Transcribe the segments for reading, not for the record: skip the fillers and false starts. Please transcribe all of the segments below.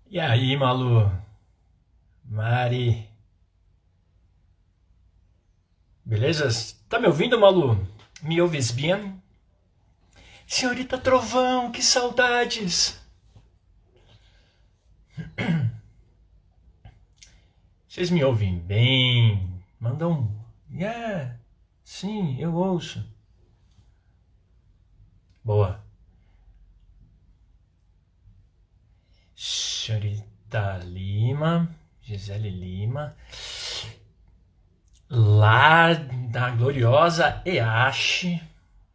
E aí, Malu? Mari? Beleza? Tá me ouvindo, Malu? Me ouves bem? Senhorita Trovão, que saudades! Vocês me ouvem bem? Manda um. Yeah, sim, eu ouço. Boa. Senhorita Lima, Gisele Lima. Lá da gloriosa Eache.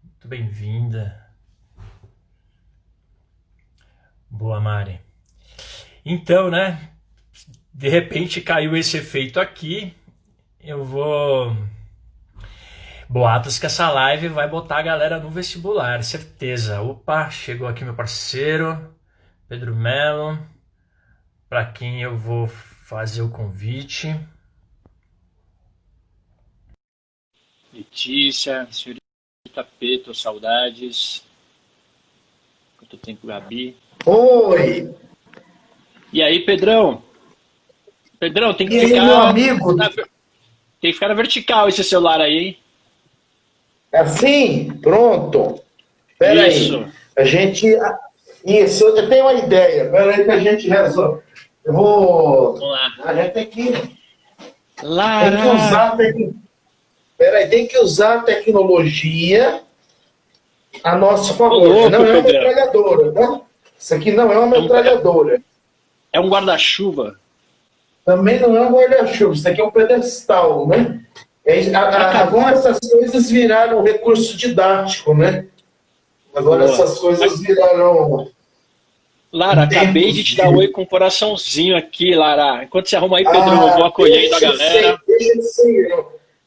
Muito bem-vinda. Boa, Mari. Então, né? De repente caiu esse efeito aqui. Eu vou. Boatos que essa live vai botar a galera no vestibular, certeza. Opa, chegou aqui meu parceiro, Pedro Melo, para quem eu vou fazer o convite. Letícia, senhorita Petro, saudades. Quanto tempo, Gabi? Oi! E aí, Pedrão? Pedrão, tem que E aí, meu ficar amigo? tem que ficar na vertical esse celular aí, hein? Assim? Pronto. Espera aí. Isso. A gente. Isso, eu tenho uma ideia. Espera aí que a gente resolve. Eu vou. Vamos lá. A gente tem que Lara! usar. Espera aí, tem que usar a tecnologia a nosso Ô, favor. louco, Não é uma Pedrão. metralhadora, tá? Isso aqui não é uma É um, é, metralhadora. é um guarda-chuva. Também não é um guarda-chuva. Isso aqui é um pedestal, né? Acabou. Agora essas coisas viraram recurso didático, né? Agora Boa. essas coisas viraram Lara, acabei de tempos te dar de. oi com um coraçãozinho aqui, Lara. Enquanto você arruma aí, Pedrão, eu vou acolhendo a galera.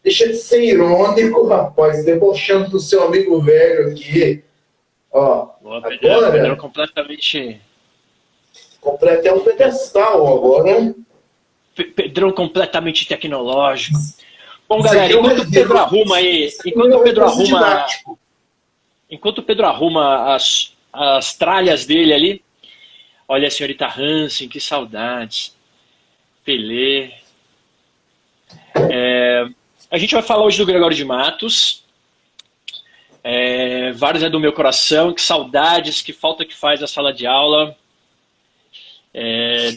Deixa de ser irônico, rapaz, debochando do seu amigo velho aqui. Ó, Boa, Pedrão. Pedrão agora, completamente. comprei até um pedestal agora. Pedrão completamente tecnológico. Bom, Isso galera, aqui é um enquanto o Pedro arruma aí, isso aqui é um recurso didático. enquanto o Pedro arruma as tralhas dele ali, olha a senhorita Hansen, que saudades. Pelé. A gente vai falar hoje do Gregório de Matos. Vários é do meu coração, que saudades, que falta que faz a sala de aula.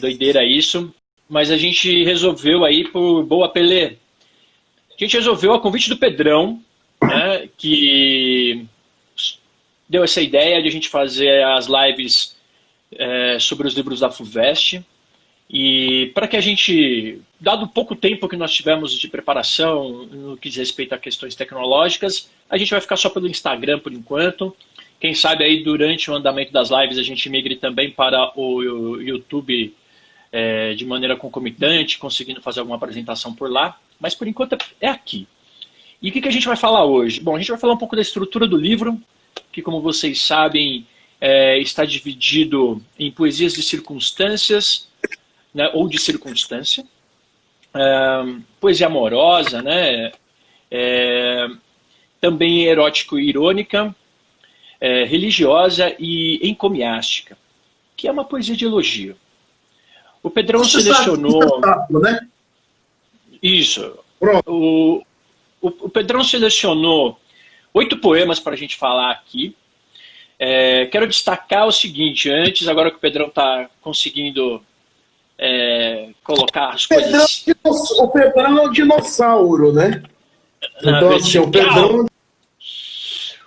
Doideira isso. Mas a gente resolveu aí por boa Pelé. A gente resolveu a convite do Pedrão, né, que deu essa ideia de a gente fazer as lives sobre os livros da FUVEST. E para que a gente, dado o pouco tempo que nós tivemos de preparação no que diz respeito a questões tecnológicas, a gente vai ficar só pelo Instagram por enquanto. Quem sabe aí durante o andamento das lives a gente migre também para o YouTube de maneira concomitante, conseguindo fazer alguma apresentação por lá. Mas por enquanto é aqui. E o que a gente vai falar hoje? Bom, a gente vai falar um pouco da estrutura do livro, que como vocês sabem está dividido em poesias de circunstâncias, né, ou de circunstância, poesia amorosa, né, também erótico e irônica, religiosa e encomiástica, que é uma poesia de elogio. O Pedrão Você sabe que isso selecionou... é papo, né? Isso. Pronto. O Pedrão selecionou 8 poemas para a gente falar aqui. Quero destacar o seguinte, antes, agora que o Pedrão está conseguindo colocar as coisas O Pedrão é um dinossauro, né? na Então, assim, o vertical. Pedrão.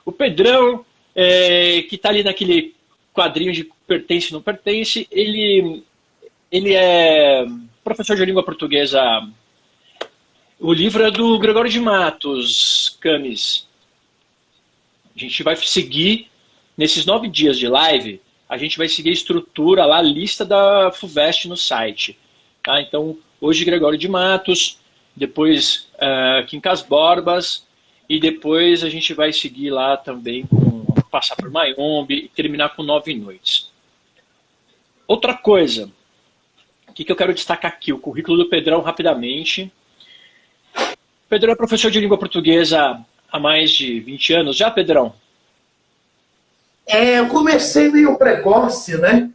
O Pedrão, que está ali naquele quadrinho de pertence e não pertence, ele é professor de língua portuguesa. O livro é do Gregório de Matos, Camis. A gente vai seguir, nesses 9 dias de live, a gente vai seguir a estrutura lá, a lista da FUVEST no site. Tá? Então, hoje Gregório de Matos, depois Quincas Borbas, e depois a gente vai seguir lá também, passar por Mayombe e terminar com 9 noites. Outra coisa, o que eu quero destacar aqui? O currículo do Pedrão rapidamente. Pedrão é professor de língua portuguesa há mais de 20 anos já, Pedrão? Eu comecei meio precoce, né?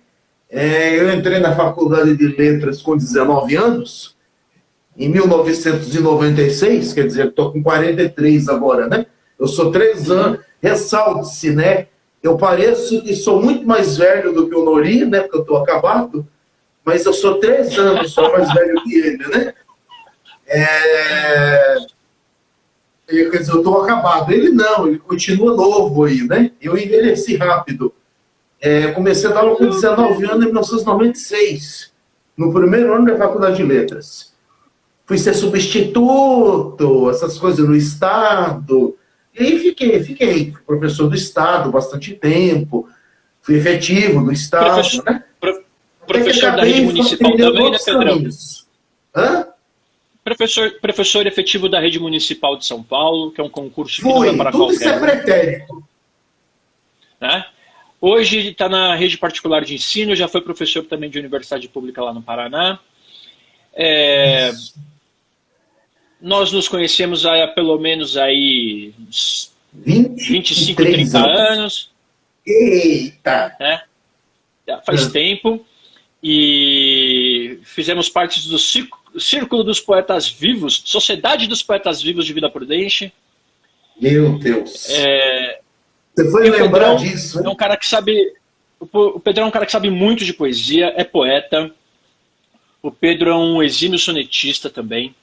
Eu entrei na Faculdade de Letras com 19 anos, em 1996, quer dizer, estou com 43 agora, né? Eu sou 3 anos, ressalte-se, né? Eu pareço que sou muito mais velho do que o Nori, né? Porque eu estou acabado, mas eu sou 3 anos só mais velho que ele, né? Quer dizer, eu estou acabado. Ele não, ele continua novo aí, né? Eu envelheci rápido. Comecei a dar aula com 19 anos em 1996, no primeiro ano da Faculdade de Letras. Fui ser substituto, essas coisas no Estado. E aí fiquei professor do Estado bastante tempo. Fui efetivo do Estado, Professor, né? Professor da rede municipal também, né, Pedrão? Hã? Professor efetivo da rede municipal de São Paulo, que é um concurso que não é para tudo isso qualquer é pretérito. né? Hoje está na rede particular de ensino, já foi professor também de universidade pública lá no Paraná. Nós nos conhecemos há pelo menos aí 25, 30 anos. Eita! Né? Já faz tempo. E fizemos parte do Círculo dos Poetas Vivos, Sociedade dos Poetas Vivos de Vida Prudente. Meu Deus! Você foi lembrar disso, hein? É um cara que sabe. O Pedrão é um cara que sabe muito de poesia, é poeta. O Pedro é um exímio sonetista também.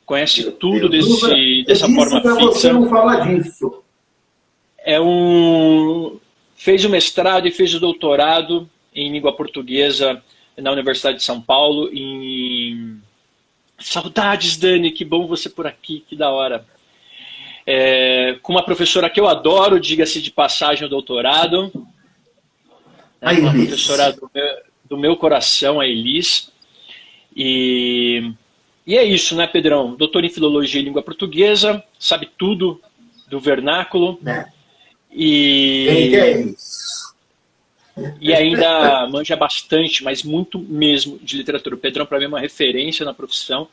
Conhece tudo dessa forma fixa. Você não fala disso. Fez o mestrado e fez o doutorado em língua portuguesa na Universidade de São Paulo. Saudades, Dani, que bom você por aqui, que da hora. Com uma professora que eu adoro, diga-se de passagem, o doutorado. Uma professora do meu coração, a Elis. E é isso, né, Pedrão? Doutor em Filologia e Língua Portuguesa, sabe tudo do vernáculo. E ainda manja bastante, mas muito mesmo, de literatura. O Pedrão, para mim, é uma referência na profissão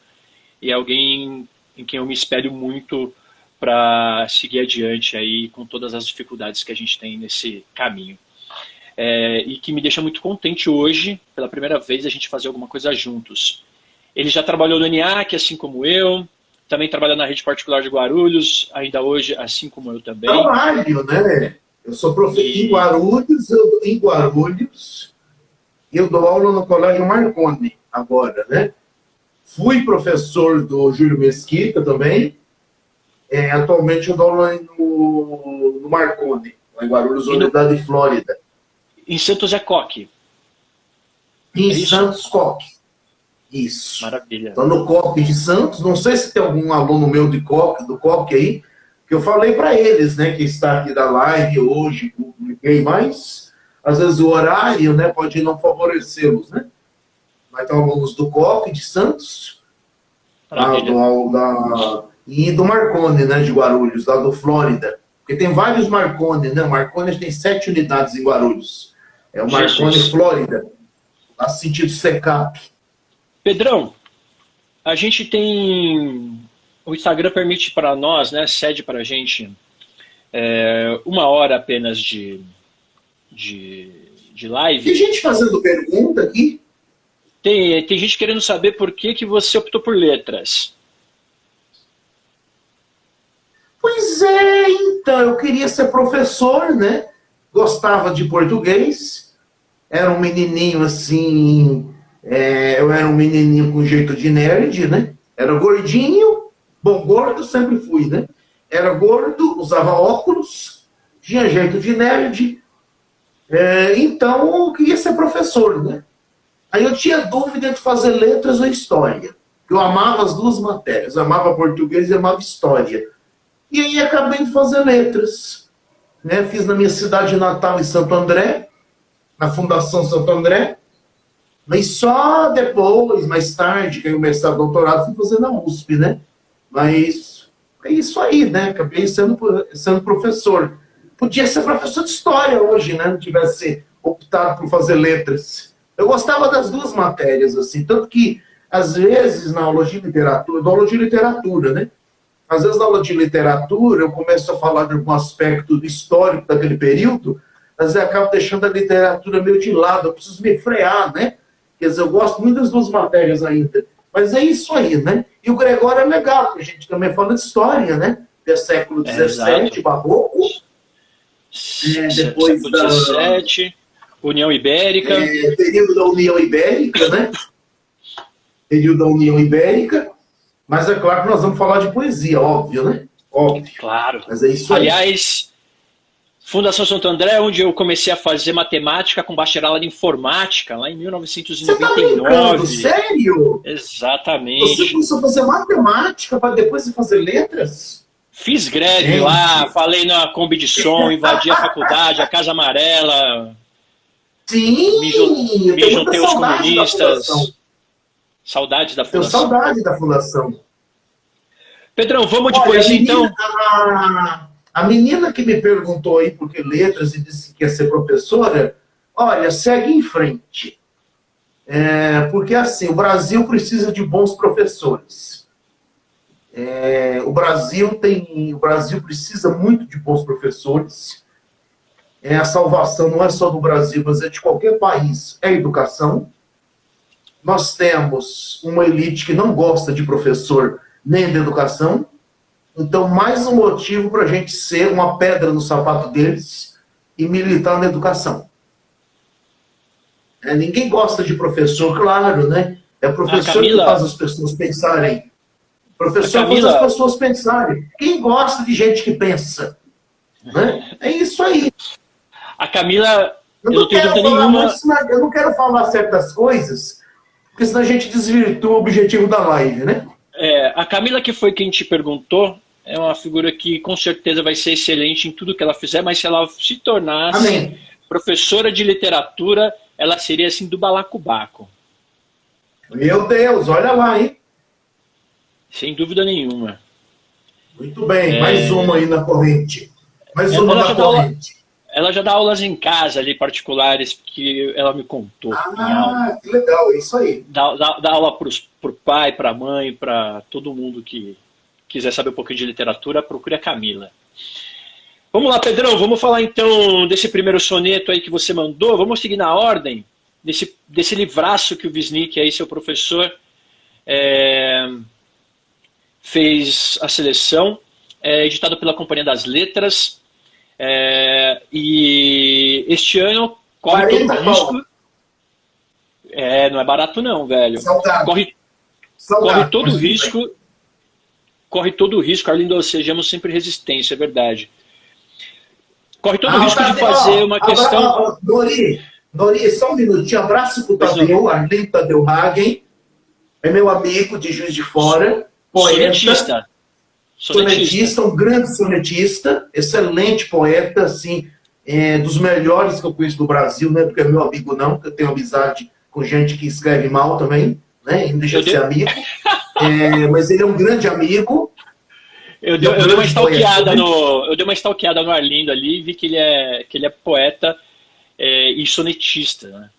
e é alguém em quem eu me espelho muito para seguir adiante aí com todas as dificuldades que a gente tem nesse caminho. E que me deixa muito contente hoje, pela primeira vez, a gente fazer alguma coisa juntos. Ele já trabalhou no ENIAC, assim como eu, também trabalha na rede particular de Guarulhos, ainda hoje, assim como eu também. Trabalho, né? Eu sou professor em Guarulhos, eu dou aula no Colégio Marconi agora, né? Fui professor do Júlio Mesquita também. Atualmente eu dou aula no Marconi, lá em Guarulhos, Unidade de Flórida. Em Santos é Coque. Em Santos, Coque. Isso. Maravilha. Estou no Coque de Santos. Não sei se tem algum aluno meu do Coque aí, que eu falei para eles, né, que está aqui da live hoje, publiquei, mas às vezes o horário, né, pode não favorecê-los, né? Mas tem alunos do Coque de Santos, e do Marconi, né, de Guarulhos, lá do Flórida. Porque tem vários Marconi, né? O Marconi tem 7 unidades em Guarulhos. É o Marconi Flórida, lá sentido SECAP. Pedrão, a gente tem... O Instagram permite para nós, né, cede para a gente 1 hora apenas de live. Tem gente fazendo pergunta aqui? Tem gente querendo saber por que você optou por letras. Pois então, eu queria ser professor, né? Gostava de português, era um menininho assim, eu era um menininho com jeito de nerd, né? Era gordinho, bom, gordo sempre fui, né? Era gordo, usava óculos, tinha jeito de nerd, então eu queria ser professor, né? Aí eu tinha dúvida de fazer letras ou história, eu amava as duas matérias, amava português e amava história. E aí acabei de fazer letras, né? Fiz na minha cidade natal, em Santo André, na Fundação Santo André, mas só depois, mais tarde, que eu comecei a doutorado, fui fazer na USP, né? Mas é isso aí, né? Acabei sendo professor. Podia ser professor de história hoje, né? Não tivesse optado por fazer letras. Eu gostava das duas matérias, assim, tanto que, às vezes, na aula de literatura, eu dou aula de literatura, né? Às vezes, na aula de literatura, eu começo a falar de algum aspecto histórico daquele período, às vezes acabo deixando a literatura meio de lado, eu preciso me frear, né? Quer dizer, eu gosto muito das duas matérias ainda. Mas é isso aí, né? E o Gregório é legal, porque a gente também fala de história, né? Do século XVII, barroco. Depois século XVII, União Ibérica. Período da União Ibérica, né? Período da União Ibérica. Mas é claro que nós vamos falar de poesia, óbvio, né? Óbvio. Claro. Mas é isso aí. Aliás, Fundação Santo André, onde eu comecei a fazer matemática com bacharelado em informática, lá em 1999. Você tá brincando? Sério? Exatamente. Você começou a fazer matemática para depois fazer letras? Fiz greve lá, falei na Kombi de som, invadi a faculdade, a Casa Amarela. Sim! Me juntei aos comunistas. Saudades da Fundação. Tenho saudade da Fundação. Pedrão, vamos de poesia então? A menina que me perguntou aí por que letras e disse que ia ser professora, olha, segue em frente. Porque assim, o Brasil precisa de bons professores. O Brasil precisa muito de bons professores. A salvação não é só do Brasil, mas é de qualquer país. É a educação. Nós temos uma elite que não gosta de professor nem de educação. Então, mais um motivo para a gente ser uma pedra no sapato deles e militar na educação. Ninguém gosta de professor, claro, né? É o professor que faz as pessoas pensarem. O professor faz as pessoas pensarem. Quem gosta de gente que pensa? Né? É isso aí. A Camila, eu não quero falar certas coisas, porque senão a gente desvirtua o objetivo da live, né? A Camila, que foi quem te perguntou, é uma figura que com certeza vai ser excelente em tudo que ela fizer, mas se ela se tornasse professora de literatura, ela seria assim do balacobaco. Meu Deus, olha lá, hein? Sem dúvida nenhuma. Muito bem, mais uma aí na corrente. Mais uma na corrente. Ela já dá aulas em casa ali, particulares, que ela me contou. Que legal, é isso aí. Dá aula pro pai, pra mãe, pra todo mundo que quiser saber um pouquinho de literatura, procure a Camila. Vamos lá, Pedrão, vamos falar então desse primeiro soneto aí que você mandou. Vamos seguir na ordem desse livraço que o Wisnik, aí, seu professor, fez a seleção, editado pela Companhia das Letras. E este ano corre todo o risco. Não é barato não, velho. Corre todo o risco. Corre todo o risco, Arlindo, sejamos sempre resistência, é verdade. Corre todo o risco de fazer uma questão... Nori, só um minutinho, abraço pro Tadeu, Arlindo Tadeu Hagen, é meu amigo de Juiz de Fora, poeta. Sonetista, um grande sonetista, excelente poeta, assim, dos melhores que eu conheço do Brasil, não é porque é meu amigo não, porque eu tenho amizade com gente que escreve mal também, né, não deixa de ser amigo. Mas ele é um grande amigo. Eu dei uma stalkeada no Arlindo ali e vi que ele é poeta e sonetista. Né?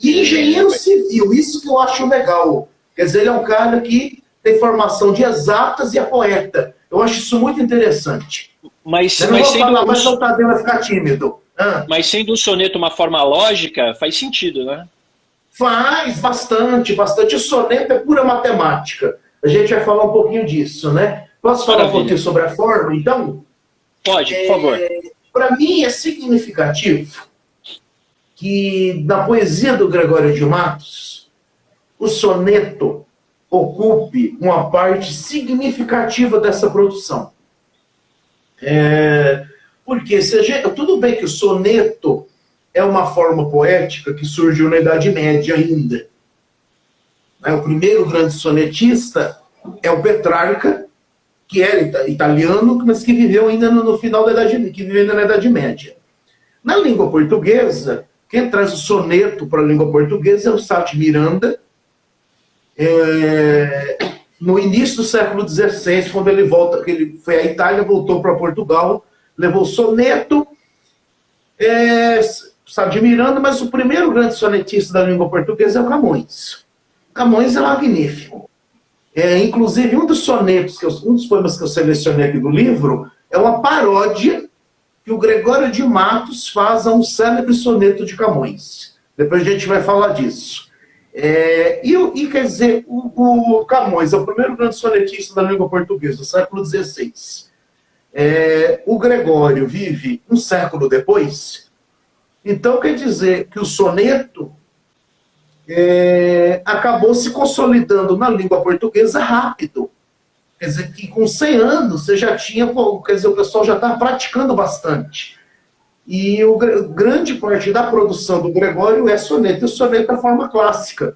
E engenheiro civil, isso que eu acho legal. Quer dizer, ele é um cara que tem formação de exatas e é poeta. Eu acho isso muito interessante. Mas o Tadeu vai ficar tímido. Mas sendo um soneto uma forma lógica, faz sentido, né? Faz, bastante. O soneto é pura matemática. A gente vai falar um pouquinho disso, né? Posso falar um pouquinho sobre a forma, então? Pode, por favor. Para mim é significativo que na poesia do Gregório de Matos, o soneto ocupe uma parte significativa dessa produção. Porque tudo bem que o soneto é uma forma poética que surgiu na Idade Média ainda. O primeiro grande sonetista é o Petrarca, que era italiano, mas que viveu ainda no final da Idade Média, que viveu ainda na Idade Média. Na língua portuguesa, quem traz o soneto para a língua portuguesa é o Sá de Miranda, no início do século XVI, quando ele volta, que ele foi à Itália, voltou para Portugal, levou o soneto, Sá de Miranda, mas o primeiro grande sonetista da língua portuguesa é o Camões. Camões é magnífico. Inclusive, um dos poemas que eu selecionei aqui do livro é uma paródia que o Gregório de Matos faz a um célebre soneto de Camões. Depois a gente vai falar disso. E quer dizer, o Camões é o primeiro grande sonetista da língua portuguesa, do século XVI. O Gregório vive um século depois. Então quer dizer que o soneto acabou se consolidando na língua portuguesa rápido. Quer dizer, que com 100 anos você já tinha, quer dizer, o pessoal já estava praticando bastante. E grande parte da produção do Gregório é soneto, e o soneto é a forma clássica.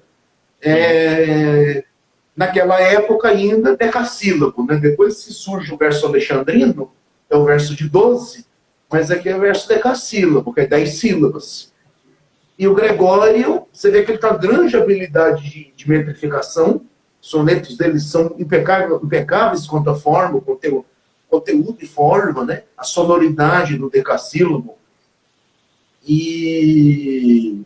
Naquela época ainda, decassílabo, né? Depois que surge o verso alexandrino, é o verso de 12, mas aqui é o verso decassílabo, que é 10 sílabas. E o Gregório, você vê que ele tem grande habilidade de metrificação. Os sonetos dele são impecáveis quanto à forma, conteúdo e forma, né? A sonoridade do decassílabo. E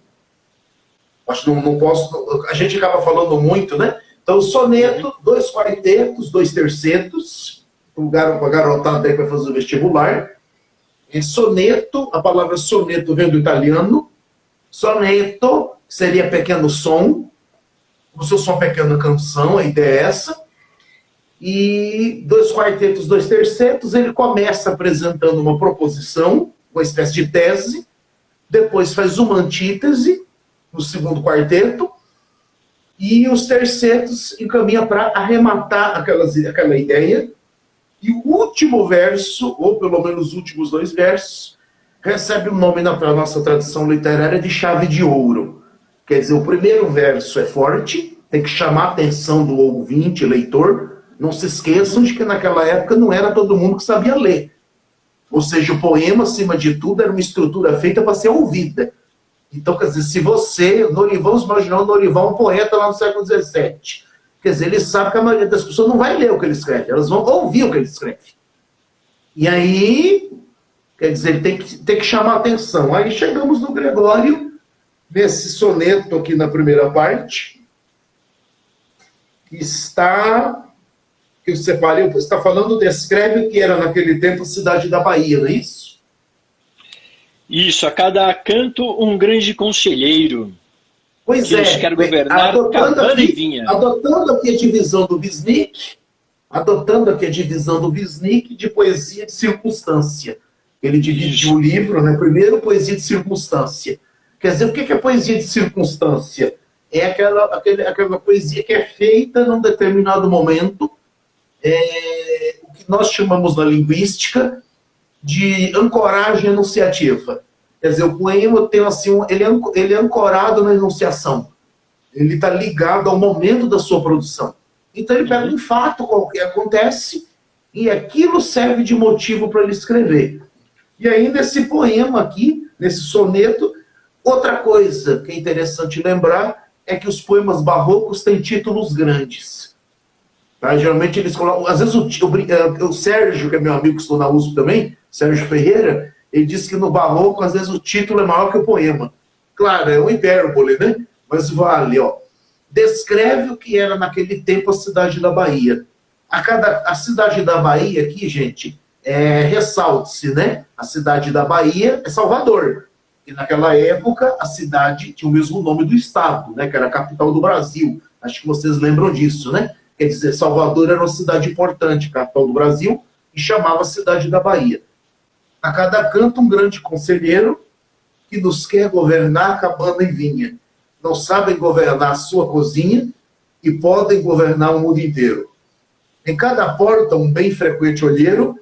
acho que não posso. A gente acaba falando muito, né? Então, soneto, 2 quartetos, 2 tercetos, para a garotada aí para fazer o vestibular. Soneto, a palavra soneto vem do italiano. Soneto seria pequeno som, como se fosse uma pequena canção, a ideia é essa. E 2 quartetos, 2 tercetos, ele começa apresentando uma proposição, uma espécie de tese, depois faz uma antítese, no segundo quarteto, e os tercetos encaminha para arrematar aquela ideia, e o último verso, ou pelo menos os últimos 2 versos, recebe o nome na nossa tradição literária de chave de ouro. Quer dizer, o primeiro verso é forte, tem que chamar a atenção do ouvinte, leitor. Não se esqueçam de que naquela época não era todo mundo que sabia ler. Ou seja, o poema, acima de tudo, era uma estrutura feita para ser ouvida. Então, quer dizer, se você, vamos imaginar o Norival, um poeta lá no século XVII. Quer dizer, ele sabe que a maioria das pessoas não vai ler o que ele escreve, elas vão ouvir o que ele escreve. E aí, quer dizer, ele tem que chamar a atenção. Aí chegamos no Gregório, nesse soneto aqui na primeira parte, que eu separei, está falando, descreve o que era naquele tempo a cidade da Bahia, não é isso? Isso, a cada canto um grande conselheiro. Pois que nos quer governar cabana e vinha. Adotando aqui a divisão do Wisnik de poesia de circunstância. Ele divide o livro, né? Primeiro, poesia de circunstância. Quer dizer, o que é poesia de circunstância? É aquela poesia que é feita num determinado momento, o que nós chamamos na linguística de ancoragem enunciativa. Quer dizer, o poema tem assim, ele é ancorado na enunciação. Ele está ligado ao momento da sua produção. Então ele pega um fato qualquer, acontece, e aquilo serve de motivo para ele escrever. E aí, nesse poema aqui, nesse soneto, outra coisa que é interessante lembrar é que os poemas barrocos têm títulos grandes. Tá? Geralmente eles colocam... Às vezes o Sérgio, que é meu amigo que estou na USP também, Sérgio Ferreira, ele diz que no barroco, às vezes, o título é maior que o poema. Claro, é um hipérbole, né? Mas vale, ó. Descreve o que era naquele tempo a cidade da Bahia. A cidade da Bahia aqui, gente, ressalte-se, né? A cidade da Bahia é Salvador. E naquela época, a cidade tinha o mesmo nome do estado, né? Que era a capital do Brasil. Acho que vocês lembram disso, né? Quer dizer, Salvador era uma cidade importante, capital do Brasil, e chamava Cidade da Bahia. A cada canto um grande conselheiro que nos quer governar cabana e vinha. Não sabem governar a sua cozinha e podem governar o mundo inteiro. Em cada porta um bem frequente olheiro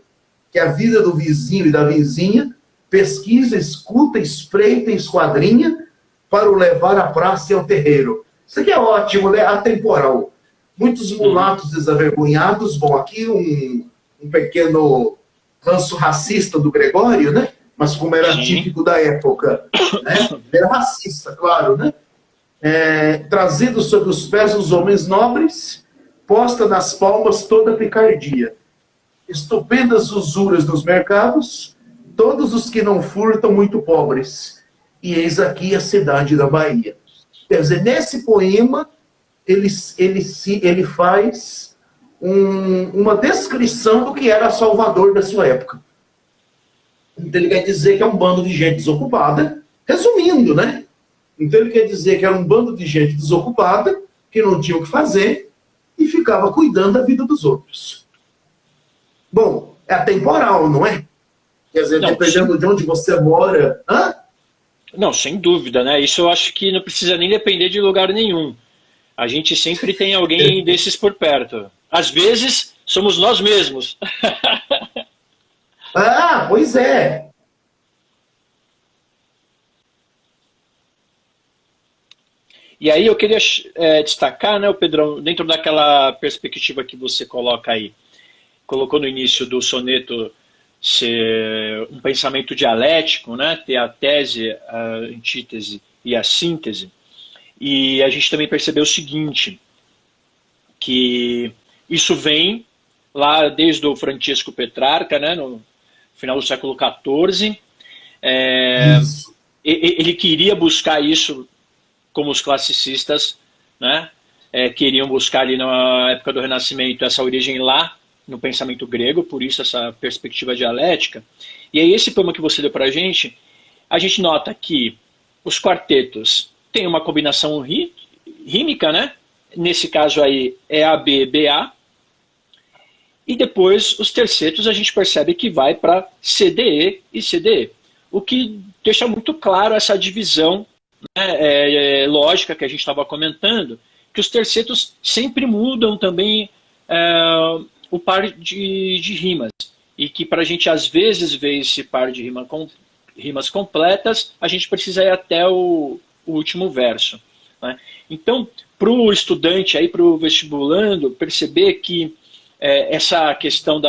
que a vida do vizinho e da vizinha pesquisa, escuta, espreita e esquadrinha para o levar à praça e ao terreiro. Isso aqui é ótimo, né? Atemporal. Muitos mulatos desavergonhados, bom, aqui um pequeno ranço racista do Gregório, né? Mas como era típico da época, né? Era racista, claro, né? Trazido sobre os pés os homens nobres, posta nas palmas toda a picardia. Estupendas usuras dos mercados, todos os que não furtam muito pobres. E eis aqui a cidade da Bahia. Quer dizer, nesse poema, ele faz uma descrição do que era Salvador da sua época. Então ele quer dizer que é um bando de gente desocupada, resumindo, né? Então ele quer dizer que era um bando de gente desocupada, que não tinha o que fazer, e ficava cuidando da vida dos outros. Bom, é atemporal, não é? Quer dizer, Não, dependendo de onde você mora... Hã? Não, sem dúvida, né? Isso eu acho que não precisa nem depender de lugar nenhum. A gente sempre tem alguém desses por perto. Às vezes, somos nós mesmos. Ah, pois é. E aí eu queria destacar, né, Pedrão, dentro daquela perspectiva que você coloca aí, colocou no início do soneto ser um pensamento dialético, né, ter a tese, a antítese e a síntese. E a gente também percebeu o seguinte, que isso vem lá desde o Francisco Petrarca, né, no final do século XIV. Isso. Ele queria buscar isso como os classicistas, né, queriam buscar ali na época do Renascimento essa origem lá no pensamento grego, por isso essa perspectiva dialética. E aí esse poema que você deu para a gente nota que os quartetos têm uma combinação rímica, né? Nesse caso aí é AB, BA, e depois os tercetos a gente percebe que vai para CDE e CDE, o que deixa muito claro essa divisão, né, lógica que a gente estava comentando, que os tercetos sempre mudam também o par de rimas, e que para a gente às vezes ver esse par de rimas completas, a gente precisa ir até o último verso, né? Então, para o estudante, para o vestibulando, perceber que essa questão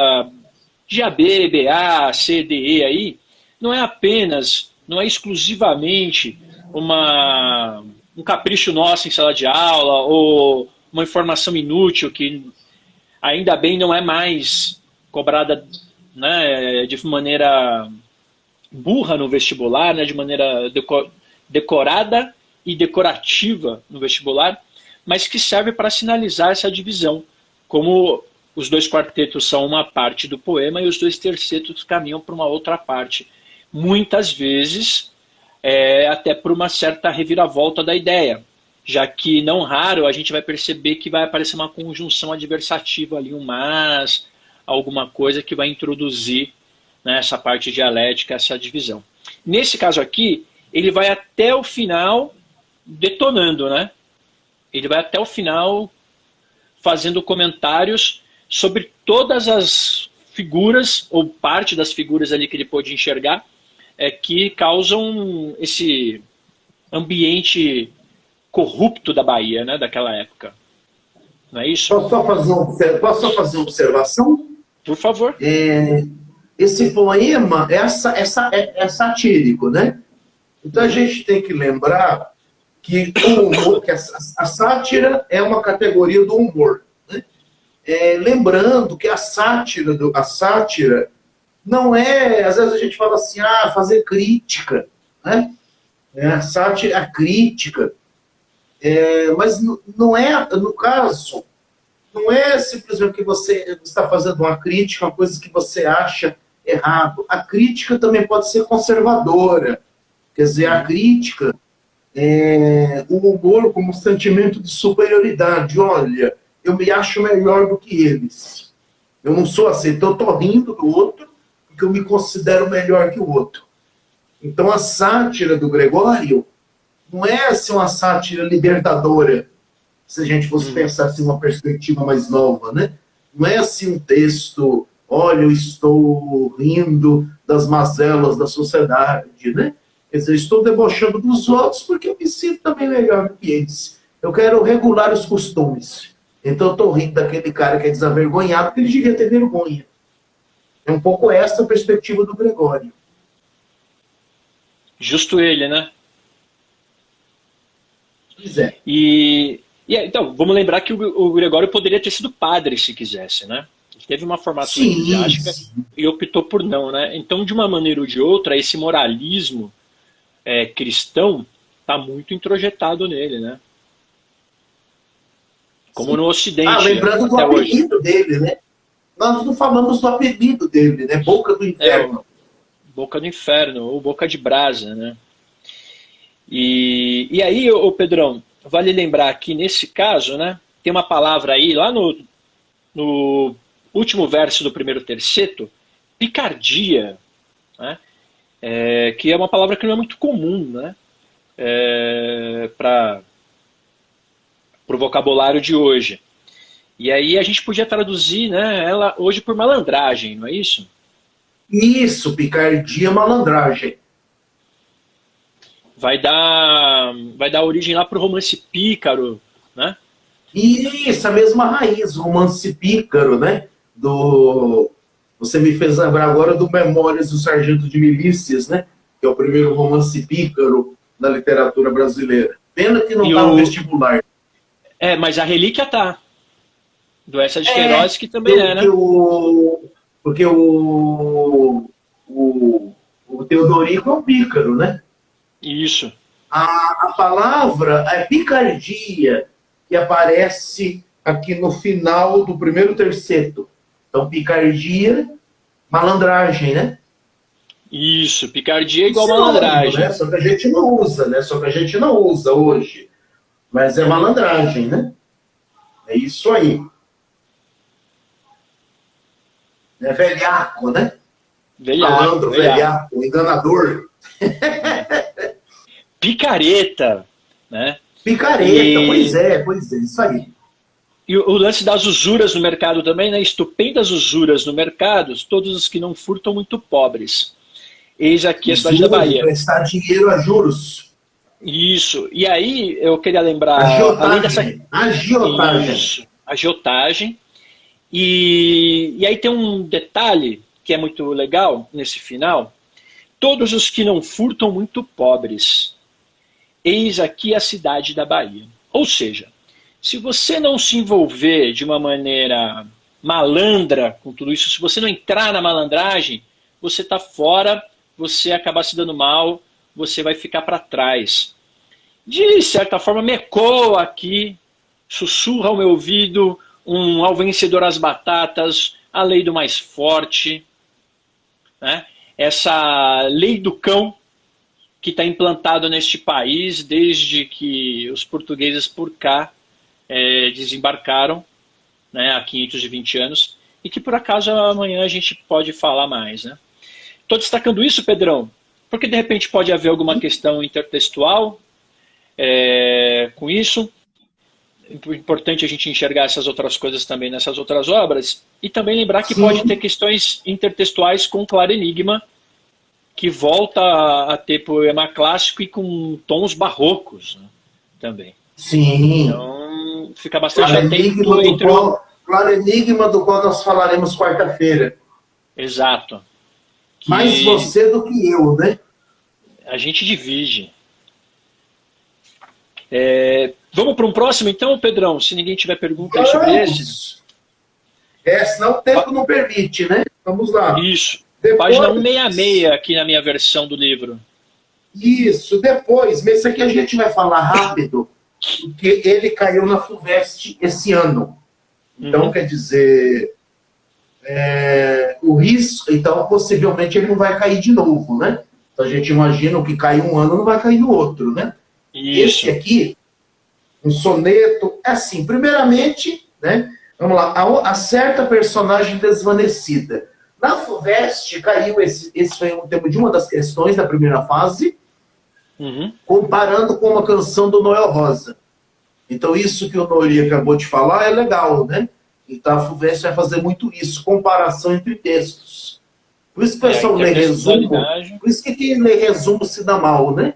de AB, BA, CDE aí, não é apenas, não é exclusivamente um capricho nosso em sala de aula, ou uma informação inútil que ainda bem não é mais cobrada, né, de maneira burra no vestibular, né, de maneira decorada e decorativa no vestibular, mas que serve para sinalizar essa divisão, como os dois quartetos são uma parte do poema e os dois tercetos caminham para uma outra parte. Muitas vezes, até por uma certa reviravolta da ideia, já que não raro a gente vai perceber que vai aparecer uma conjunção adversativa ali, um mas, alguma coisa que vai introduzir, né, essa parte dialética, essa divisão. Nesse caso aqui, ele vai até o final detonando, né? Ele vai até o final fazendo comentários sobre todas as figuras, ou parte das figuras ali que ele pôde enxergar, que causam esse ambiente corrupto da Bahia, né, daquela época. Não é isso? Posso só fazer uma observação? Por favor. Esse poema é satírico, né? Então a gente tem que lembrar que a sátira é uma categoria do humor, né? Lembrando que a sátira não é, às vezes a gente fala assim, fazer crítica, né? A sátira, a crítica. Mas não é, no caso, não é simplesmente que você está fazendo uma crítica, uma coisa que você acha errado. A crítica também pode ser conservadora. Quer dizer, a crítica, o humor como um sentimento de superioridade. Olha, eu me acho melhor do que eles. Eu não sou assim, então eu estou rindo do outro porque eu me considero melhor que o outro. Então a sátira do Gregório não é assim uma sátira libertadora, se a gente fosse pensar assim uma perspectiva mais nova, né? Não é assim um texto, olha, eu estou rindo das mazelas da sociedade, né? Quer dizer, eu estou debochando dos outros porque eu me sinto também melhor do que eles. Eu quero regular os costumes. Então eu estou rindo daquele cara que é desavergonhado porque ele devia ter vergonha. É um pouco essa a perspectiva do Gregório. Justo ele, né? Pois é. Então, vamos lembrar que o Gregório poderia ter sido padre se quisesse, né? Ele teve uma formação eclesiástica e optou por não, né? Então, de uma maneira ou de outra, esse moralismo cristão está muito introjetado nele, né? Como no Ocidente. Lembrando do apelido dele, né? Nós não falamos do apelido dele, né? Boca do Inferno. boca do inferno, ou boca de brasa, né? E aí, ô Pedrão, vale lembrar que nesse caso, né, tem uma palavra aí, lá no último verso do primeiro terceto, picardia, né, que é uma palavra que não é muito comum, né, para o vocabulário de hoje. E aí a gente podia traduzir, né, ela hoje por malandragem, não é isso? Isso, picardia, malandragem. Vai dar origem lá para o romance pícaro, né? Isso, a mesma raiz, romance pícaro, né? Você me fez lembrar agora do Memórias do Sargento de Milícias, né? Que é o primeiro romance pícaro da literatura brasileira. Pena que não está no vestibular. Mas a relíquia tá. Do Essa de Queiroz, que também né? Porque o Teodorico é um pícaro, né? Isso. A palavra é picardia, que aparece aqui no final do primeiro terceto. Então, picardia, malandragem, né? Isso, picardia é igual malandragem. Né? Só que a gente não usa, né? Só que a gente não usa hoje. Mas é malandragem, né? É isso aí. É velhaco, né? Malandro, velhaco, enganador. Picareta, né? Picareta, pois é, isso aí. E o lance das usuras no mercado também, né? Estupendas usuras no mercado, todos os que não furtam muito pobres. Eis aqui a cidade da Bahia. Prestar dinheiro a juros. Isso. E aí eu queria lembrar... Agiotagem. Isso, agiotagem. E aí tem um detalhe que é muito legal nesse final. Todos os que não furtam muito pobres. Eis aqui a cidade da Bahia. Ou seja, se você não se envolver de uma maneira malandra com tudo isso, se você não entrar na malandragem, você está fora, você acaba se dando mal, você vai ficar para trás. De certa forma, me ecoa aqui, sussurra ao meu ouvido, ao vencedor as batatas, a lei do mais forte, né? Essa lei do cão que está implantado neste país desde que os portugueses por cá desembarcaram, né, há 520 anos, e que por acaso amanhã a gente pode falar mais. Né? Estou destacando isso, Pedrão, porque de repente pode haver alguma questão intertextual com isso. É importante a gente enxergar essas outras coisas também nessas outras obras, e também lembrar que pode ter questões intertextuais com Claro Enigma, que volta a ter poema clássico e com tons barrocos, né, também. Sim. Então, fica bastante atento entre Claro Enigma, do qual nós falaremos quarta-feira. Exato. Mais você do que eu, né? A gente divide. Vamos para um próximo, então, Pedrão? Se ninguém tiver pergunta aí sobre esse. Senão o tempo não permite, né? Vamos lá. Isso. Página 166 aqui na minha versão do livro. Isso, depois. Mas isso aqui a gente vai falar rápido, porque ele caiu na FUVEST esse ano. Então, quer dizer, o risco, então possivelmente ele não vai cair de novo, né? Então a gente imagina o que cai um ano não vai cair no outro, né? Isso. Esse aqui, um soneto, é assim, primeiramente, né? Vamos lá, a certa personagem desvanecida. Na FUVEST caiu, esse foi um tema de uma das questões da primeira fase, comparando com uma canção do Noel Rosa. Então isso que o Nori acabou de falar é legal, né? Então a FUVEST vai fazer muito isso, comparação entre textos. Por isso que o pessoal lê resumo, por isso que quem lê resumo se dá mal, né?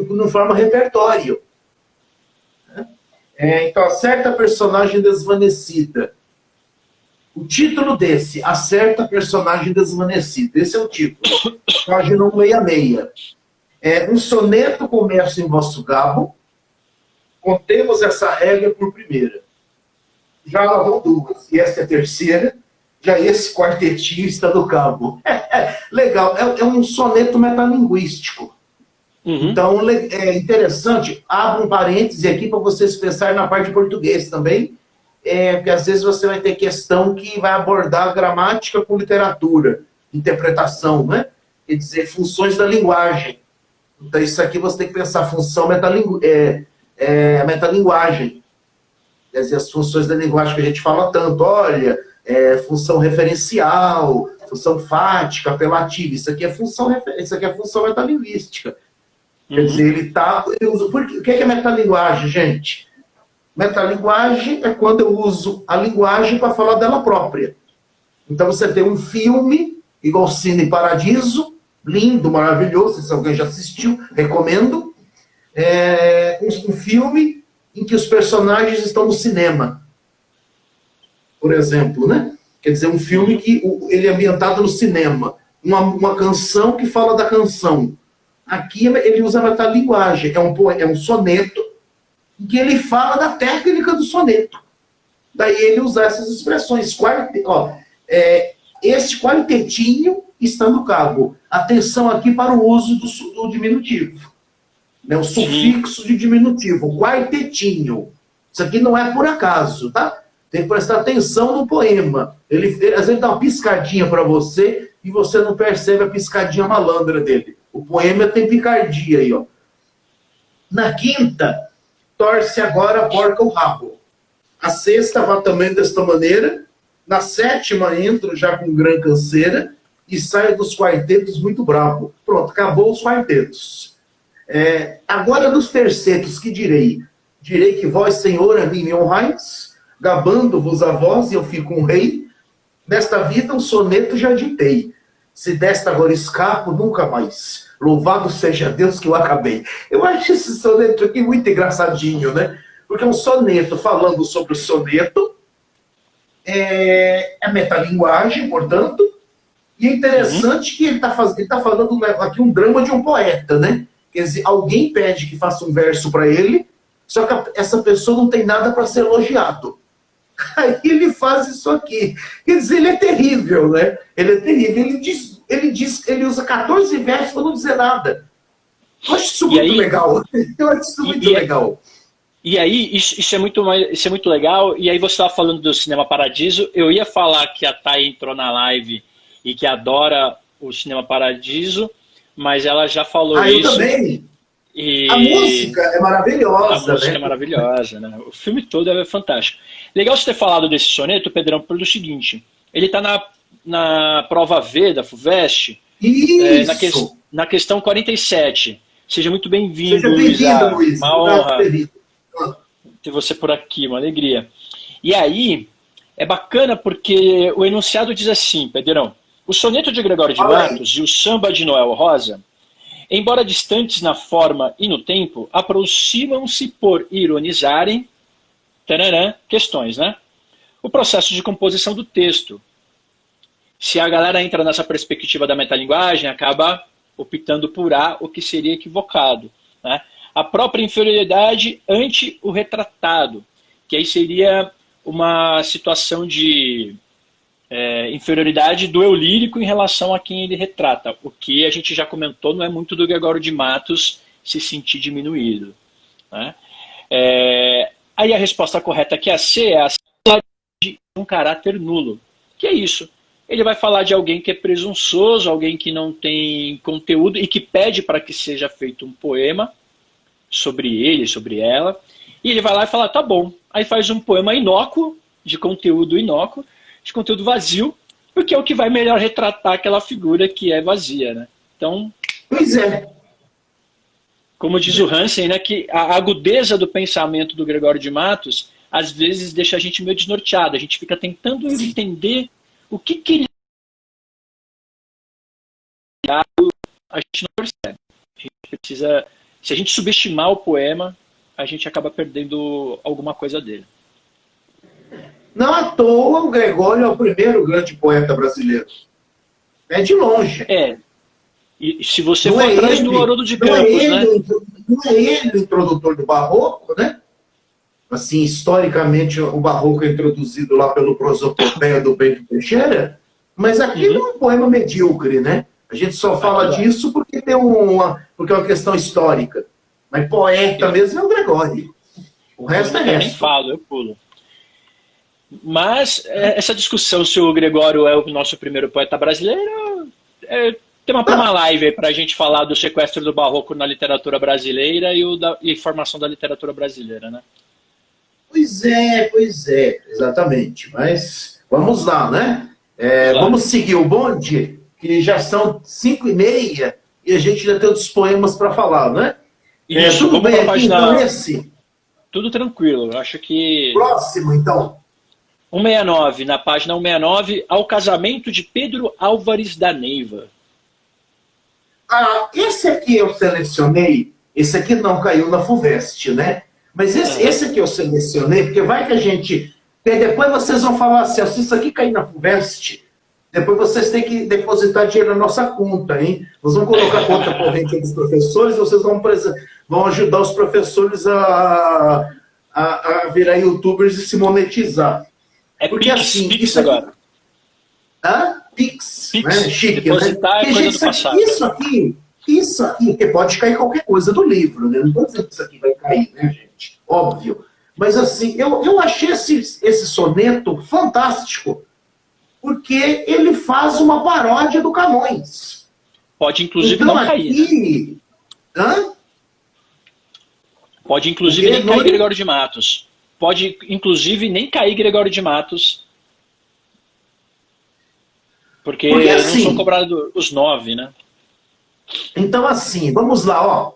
Não forma repertório. Então, a certa personagem desvanecida. O título desse, A Certa Personagem Desvanecida. Esse é o título. Página 166. Um soneto começa em vosso gabo. Contemos essa regra por primeira. Já lá vão duas. E essa é a terceira. Já esse quartetinho está no cabo. Legal. É um soneto metalinguístico. Então, é interessante. Abro um parêntese aqui para vocês pensarem na parte de português também. Porque às vezes você vai ter questão que vai abordar gramática com literatura, interpretação, né? quer dizer, funções da linguagem. Então, isso aqui você tem que pensar, função metalinguagem. Quer dizer, as funções da linguagem que a gente fala tanto, olha, função referencial, função fática, apelativa, isso aqui é função metalinguística. Quer dizer, ele usa. O que é metalinguagem, gente? Metalinguagem é quando eu uso a linguagem para falar dela própria. Então você tem um filme, igual Cine Paradiso, lindo, maravilhoso, se alguém já assistiu, recomendo. Um filme em que os personagens estão no cinema, por exemplo, né? Quer dizer, um filme que ele é ambientado no cinema. Uma canção que fala da canção. Aqui ele usa a metalinguagem. É um soneto em que ele fala da técnica do soneto. Daí ele usa essas expressões. Este quartetinho está no cabo. Atenção aqui para o uso do diminutivo. Né? O sufixo de diminutivo. Quartetinho. Isso aqui não é por acaso, tá? Tem que prestar atenção no poema. Às vezes ele dá uma piscadinha para você e você não percebe a piscadinha malandra dele. O poema tem picardia aí, ó. Na quinta, torce agora a porca o rabo. A sexta vai também desta maneira. Na sétima, entro já com gran canseira e saio dos quartetos muito bravo. Pronto, acabou os quartetos. Agora dos tercetos, que direi? Direi que vós, senhor, a mim me honrais, gabando-vos a vós e eu fico um rei. Nesta vida um soneto já ditei. Se desta agora escapo, nunca mais. Louvado seja Deus que eu acabei. Eu acho esse soneto aqui muito engraçadinho, né? Porque é um soneto falando sobre o soneto, metalinguagem, portanto, e é interessante que ele está falando aqui um drama de um poeta, né? Quer dizer, alguém pede que faça um verso para ele, só que essa pessoa não tem nada para ser elogiado. Aí ele faz isso aqui. Quer dizer, ele é terrível, né? Ele é terrível. Ele usa 14 versos para não dizer nada. Eu acho isso muito legal. Eu acho isso muito legal. E aí, isso é muito legal. E aí você estava falando do Cinema Paradiso. Eu ia falar que a Thay entrou na live e que adora o Cinema Paradiso, mas ela já falou isso. Eu também. A música é maravilhosa. A música é maravilhosa, né? O filme todo é fantástico. Legal você ter falado desse soneto, Pedrão, pelo seguinte. Ele está na prova V da FUVEST, na questão 47. Seja muito bem-vindo, Luiz. Uma honra ter você por aqui, uma alegria. E aí, é bacana porque o enunciado diz assim, Pedrão: o soneto de Gregório de Matos e o samba de Noel Rosa, embora distantes na forma e no tempo, aproximam-se por ironizarem questões, né? O processo de composição do texto. Se a galera entra nessa perspectiva da metalinguagem, acaba optando por A, o que seria equivocado, né? A própria inferioridade ante o retratado, que aí seria uma situação de inferioridade do eu lírico em relação a quem ele retrata. O que a gente já comentou, não é muito do Gregório de Matos se sentir diminuído, né? Aí a resposta correta, que é a C, é a de um caráter nulo. Que é isso? Ele vai falar de alguém que é presunçoso, alguém que não tem conteúdo e que pede para que seja feito um poema sobre ele, sobre ela. E ele vai lá e fala, tá bom. Aí faz um poema inócuo, de conteúdo vazio, porque é o que vai melhor retratar aquela figura que é vazia, né? Então, pois é. Como diz o Hansen, né, que a agudeza do pensamento do Gregório de Matos, às vezes deixa a gente meio desnorteado. A gente fica tentando entender o que ele... A gente não percebe. A gente precisa... Se a gente subestimar o poema, a gente acaba perdendo alguma coisa dele. Não à toa o Gregório é o primeiro grande poeta brasileiro. É de longe. E se você for atrás do Haroldo de Campos, né? Não é ele o introdutor do barroco, né? Assim, historicamente, o barroco é introduzido lá pelo Prosopopeia do Bento Teixeira, mas aquilo é um poema medíocre, né? A gente só fala disso porque porque é uma questão histórica. Mas poeta mesmo é o Gregório. O resto é resto. Eu nem falo, eu pulo. Mas essa discussão se o Gregório é o nosso primeiro poeta brasileiro tema para uma live aí, para a gente falar do sequestro do barroco na literatura brasileira e formação da literatura brasileira, né? Pois é, exatamente. Mas vamos lá, né? Vamos seguir o bonde, que já são 5h30 e a gente ainda tem outros poemas para falar, né? Isso, tudo vamos bem para a aqui, página... então esse? Tudo tranquilo, eu acho que... Próximo, então. 169, na página 169, ao casamento de Pedro Álvares da Neiva. Esse aqui eu selecionei, esse aqui não caiu na FUVEST, né? Mas esse aqui eu selecionei, porque vai que a gente... Depois vocês vão falar assim, se isso aqui cair na FUVEST, depois vocês têm que depositar dinheiro na nossa conta, hein? Nós vamos colocar a conta corrente dos professores, vocês vão ajudar os professores a virar youtubers e se monetizar. Porque Pix, assim, Pix isso agora. Pix, Pix, né? Chique, depositar né? é coisa do passado. Isso aqui, porque pode cair qualquer coisa do livro, né? Não estou dizendo que isso aqui vai cair, né, gente? Óbvio. Mas assim, eu achei esse soneto fantástico, porque ele faz uma paródia do Camões. Pode inclusive então, não cair. Né? Pode inclusive nem cair Gregório de Matos. Pode inclusive nem cair Gregório de Matos. Porque assim, não são cobrados os 9, né? Então assim, vamos lá, ó.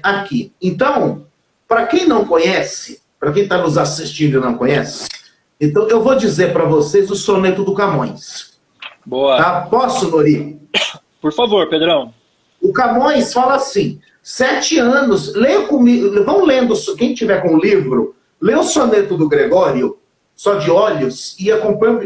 Aqui. Então, para quem não conhece, para quem está nos assistindo e não conhece, então eu vou dizer para vocês o soneto do Camões. Boa. Tá? Posso, Nori? Por favor, Pedrão. O Camões fala assim, 7 anos, leia comigo, vão lendo, quem tiver com o livro, lê o soneto do Gregório, só de olhos, e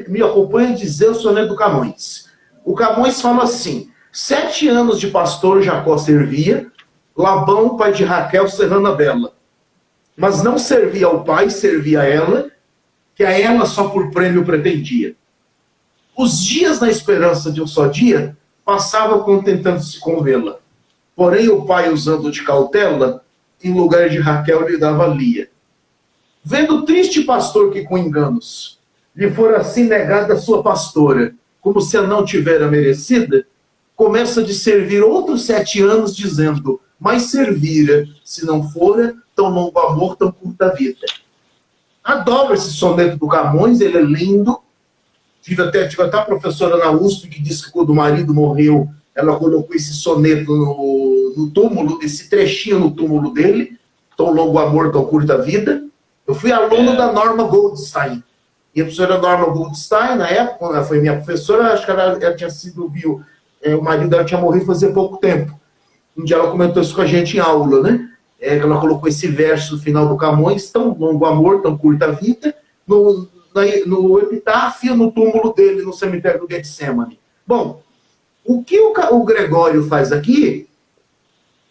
me acompanha a dizer o soneto do Camões. O Camões fala assim, 7 anos de pastor Jacó servia, Labão, pai de Raquel, serrana bela. Mas não servia ao pai, servia a ela, que a ela só por prêmio pretendia. Os dias na esperança de um só dia, passava contentando-se com vê-la. Porém o pai, usando de cautela, em lugar de Raquel lhe dava Lia. Vendo o triste pastor que com enganos lhe fora assim negada a sua pastora, como se a não tivera merecida, começa de servir outros 7 anos, dizendo, mas servira, se não fora, tão longo amor, tão curta vida. Adoro esse soneto do Camões, ele é lindo. Tive até a professora na USP que disse que quando o marido morreu, ela colocou esse soneto no túmulo, esse trechinho no túmulo dele, tão longo amor, tão curta vida. Eu fui aluno da Norma Goldstein. E a professora Norma Goldstein, na época, quando ela foi minha professora, acho que ela tinha sido, o marido dela tinha morrido fazia pouco tempo. Um dia ela comentou isso com a gente em aula, né? Ela colocou esse verso no final do Camões, tão longo amor, tão curta vida, no epitáfio, no túmulo dele, no cemitério do Getsemane. Bom, o que o Gregório faz aqui...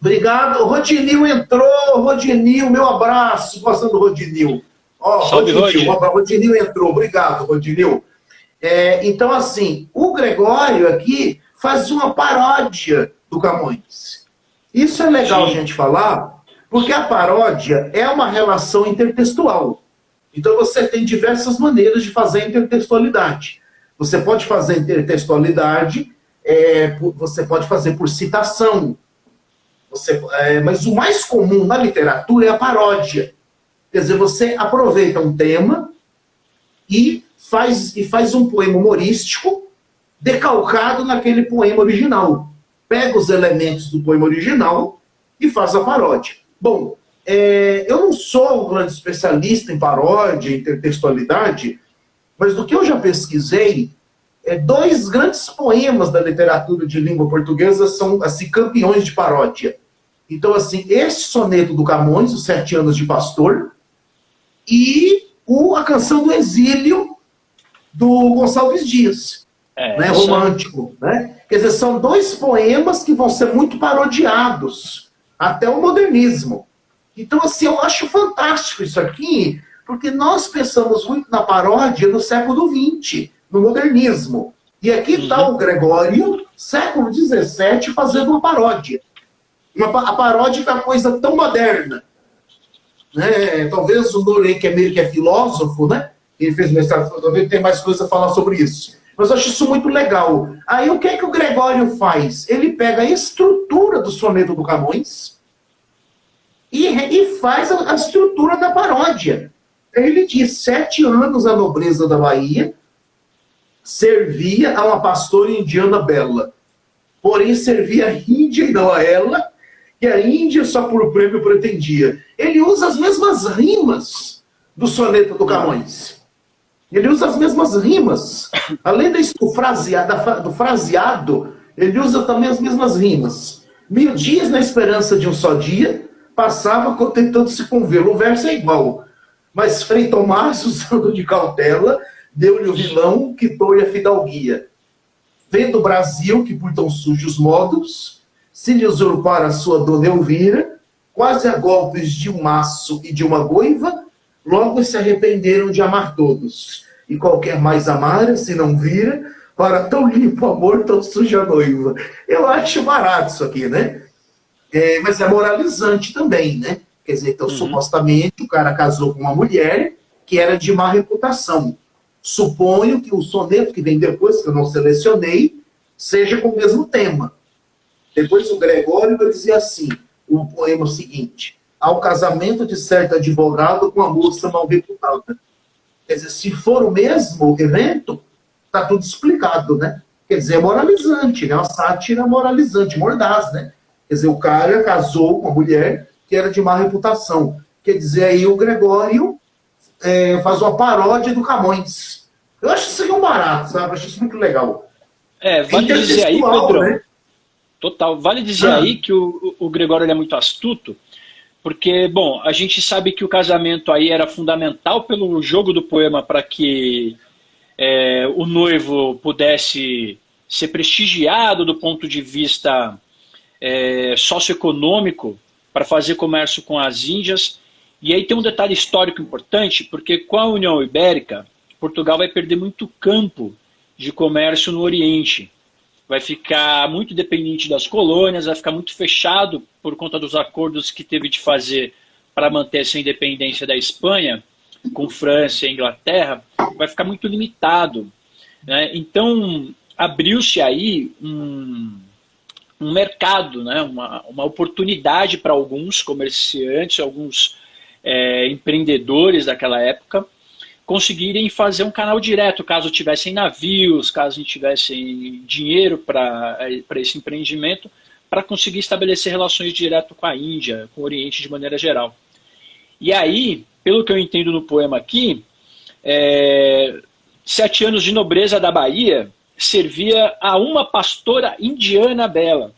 Obrigado, o Rodinil entrou, Rodinil, meu abraço, gostando do Rodinil. Rodinil entrou, obrigado, Rodinil. Então, assim, o Gregório aqui faz uma paródia do Camões. Isso é legal a gente falar, porque a paródia é uma relação intertextual. Então você tem diversas maneiras de fazer intertextualidade. Você pode fazer intertextualidade, você pode fazer por citação, mas o mais comum na literatura é a paródia. Quer dizer, você aproveita um tema e faz um poema humorístico decalcado naquele poema original. Pega os elementos do poema original e faz a paródia. Bom, eu não sou um grande especialista em paródia, em intertextualidade, mas do que eu já pesquisei, 2 grandes poemas da literatura de língua portuguesa são assim, campeões de paródia. Então, assim, esse soneto do Camões, Os 7 Anos de Pastor, e a Canção do Exílio, do Gonçalves Dias, né, romântico. Né? Quer dizer, são 2 poemas que vão ser muito parodiados, até o modernismo. Então, assim, eu acho fantástico isso aqui, porque nós pensamos muito na paródia no século XX, no modernismo. E aqui está o Gregório, século XVII, fazendo uma paródia. A paródia é uma coisa tão moderna. Né? Talvez o Norei, que é filósofo, né? Ele fez mestrado, talvez tenha mais coisa a falar sobre isso. Mas eu acho isso muito legal. Aí o que é que o Gregório faz? Ele pega a estrutura do soneto do Camões e faz a estrutura da paródia. Ele diz: 7 anos a nobreza da Bahia servia a uma pastora indiana bela. Porém, servia a Índia e não a ela, e a Índia só por prêmio pretendia. Ele usa as mesmas rimas do soneto do Camões. Ele usa as mesmas rimas. Além do fraseado, ele usa também as mesmas rimas. 1000 dias na esperança de um só dia, passava contentando-se com vê-lo. O verso é igual. Mas Frei Tomás, usando de cautela, deu-lhe o vilão, quitou-lhe a fidalguia. Vendo o Brasil, que por tão sujos modos, se lhe usurpar a sua dona Elvira, quase a golpes de um maço e de uma goiva, logo se arrependeram de amar todos. E qualquer mais amara, se não vira, para tão limpo amor, tão suja noiva. Eu acho barato isso aqui, né? Mas é moralizante também, né? Quer dizer, então, supostamente, o cara casou com uma mulher que era de má reputação. Suponho que o soneto que vem depois, que eu não selecionei, seja com o mesmo tema. Depois o Gregório vai dizer assim, o poema seguinte: ao casamento de certo advogado com a moça mal reputada. Quer dizer, se for o mesmo evento, está tudo explicado, né? Quer dizer, é moralizante, né? Uma sátira moralizante, mordaz, né? Quer dizer, o cara casou com uma mulher que era de má reputação. Quer dizer, aí o Gregório faz uma paródia do Camões. Eu acho isso aí um barato, sabe? Eu acho isso muito legal. Vale dizer aí, Pedrão, né? Total, vale dizer aí que o Gregório ele é muito astuto, porque, bom, a gente sabe que o casamento aí era fundamental pelo jogo do poema para que o noivo pudesse ser prestigiado do ponto de vista socioeconômico para fazer comércio com as Índias. E aí tem um detalhe histórico importante, porque com a União Ibérica, Portugal vai perder muito campo de comércio no Oriente. Vai ficar muito dependente das colônias, vai ficar muito fechado por conta dos acordos que teve de fazer para manter essa independência da Espanha, com França e Inglaterra, vai ficar muito limitado, né? Então, abriu-se aí um mercado, né? uma oportunidade para alguns comerciantes, alguns empreendedores daquela época, conseguirem fazer um canal direto, caso tivessem navios, caso tivessem dinheiro para esse empreendimento, para conseguir estabelecer relações direto com a Índia, com o Oriente de maneira geral. E aí, pelo que eu entendo no poema aqui, 7 anos de nobreza da Bahia servia a uma pastora indiana bela.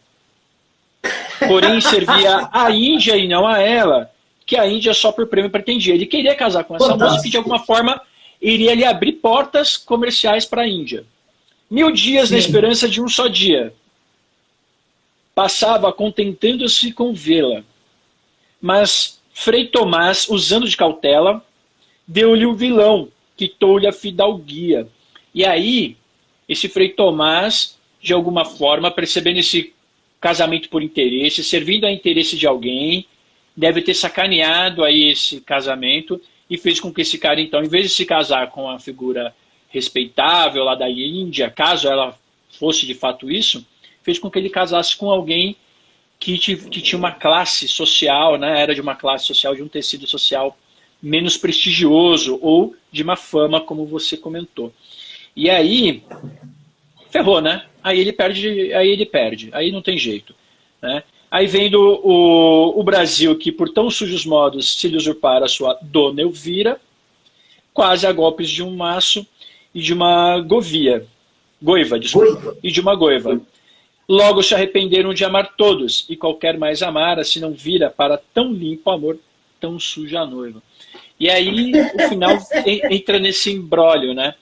Porém, servia a Índia e não a ela, que a Índia só por prêmio pretendia. Ele queria casar com essa moça que de alguma forma iria lhe abrir portas comerciais para a Índia. 1000 dias na esperança de um só dia. Passava contentando-se com vê-la. Mas Frei Tomás, usando de cautela, deu-lhe o vilão, quitou-lhe a fidalguia. E aí, esse Frei Tomás, de alguma forma, percebendo esse casamento por interesse, servindo a interesse de alguém, deve ter sacaneado aí esse casamento e fez com que esse cara, então, em vez de se casar com uma figura respeitável lá da Índia, caso ela fosse de fato isso, fez com que ele casasse com alguém que tinha uma classe social, né, era de uma classe social, de um tecido social menos prestigioso ou de má fama, como você comentou. E aí, ferrou, né? Aí ele perde, aí não tem jeito, né? Aí vendo o Brasil, que por tão sujos modos se lhe usurpara a sua dona Elvira, quase a golpes de um maço e de uma goiva, e de uma goiva. Logo se arrependeram de amar todos, e qualquer mais amara, se não vira para tão limpo amor, tão suja a noiva. E aí o final entra nesse imbróglio, né?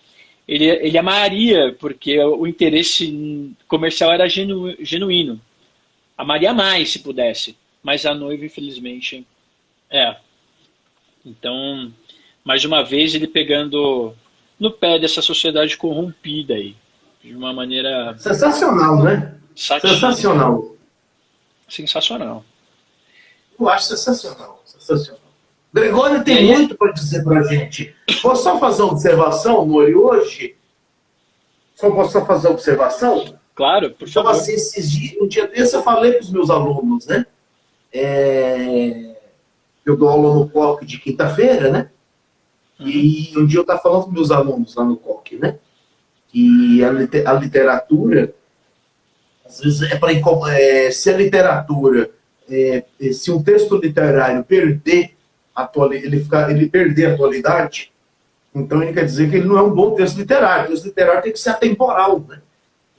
Ele amaria, porque o interesse comercial era genuíno. Amaria mais, se pudesse. Mas a noiva, infelizmente, Então, mais uma vez, ele pegando no pé dessa sociedade corrompida aí. De uma maneira... Sensacional, né? Satírica. Sensacional. Eu acho sensacional. Gregório tem muito para dizer para a gente. Posso só fazer uma observação, Mori? Hoje, Só posso fazer observação? Claro, por Então, favor. assim, um dia desse eu falei para os meus alunos, né? Eu dou aula no COC de quinta-feira, né? E um dia eu estava falando com meus alunos lá no COC, né? Que a literatura, às vezes, se a literatura, se um texto literário perder ele perder a atualidade, então ele quer dizer que ele não é um bom texto literário. O texto literário tem que ser atemporal, né?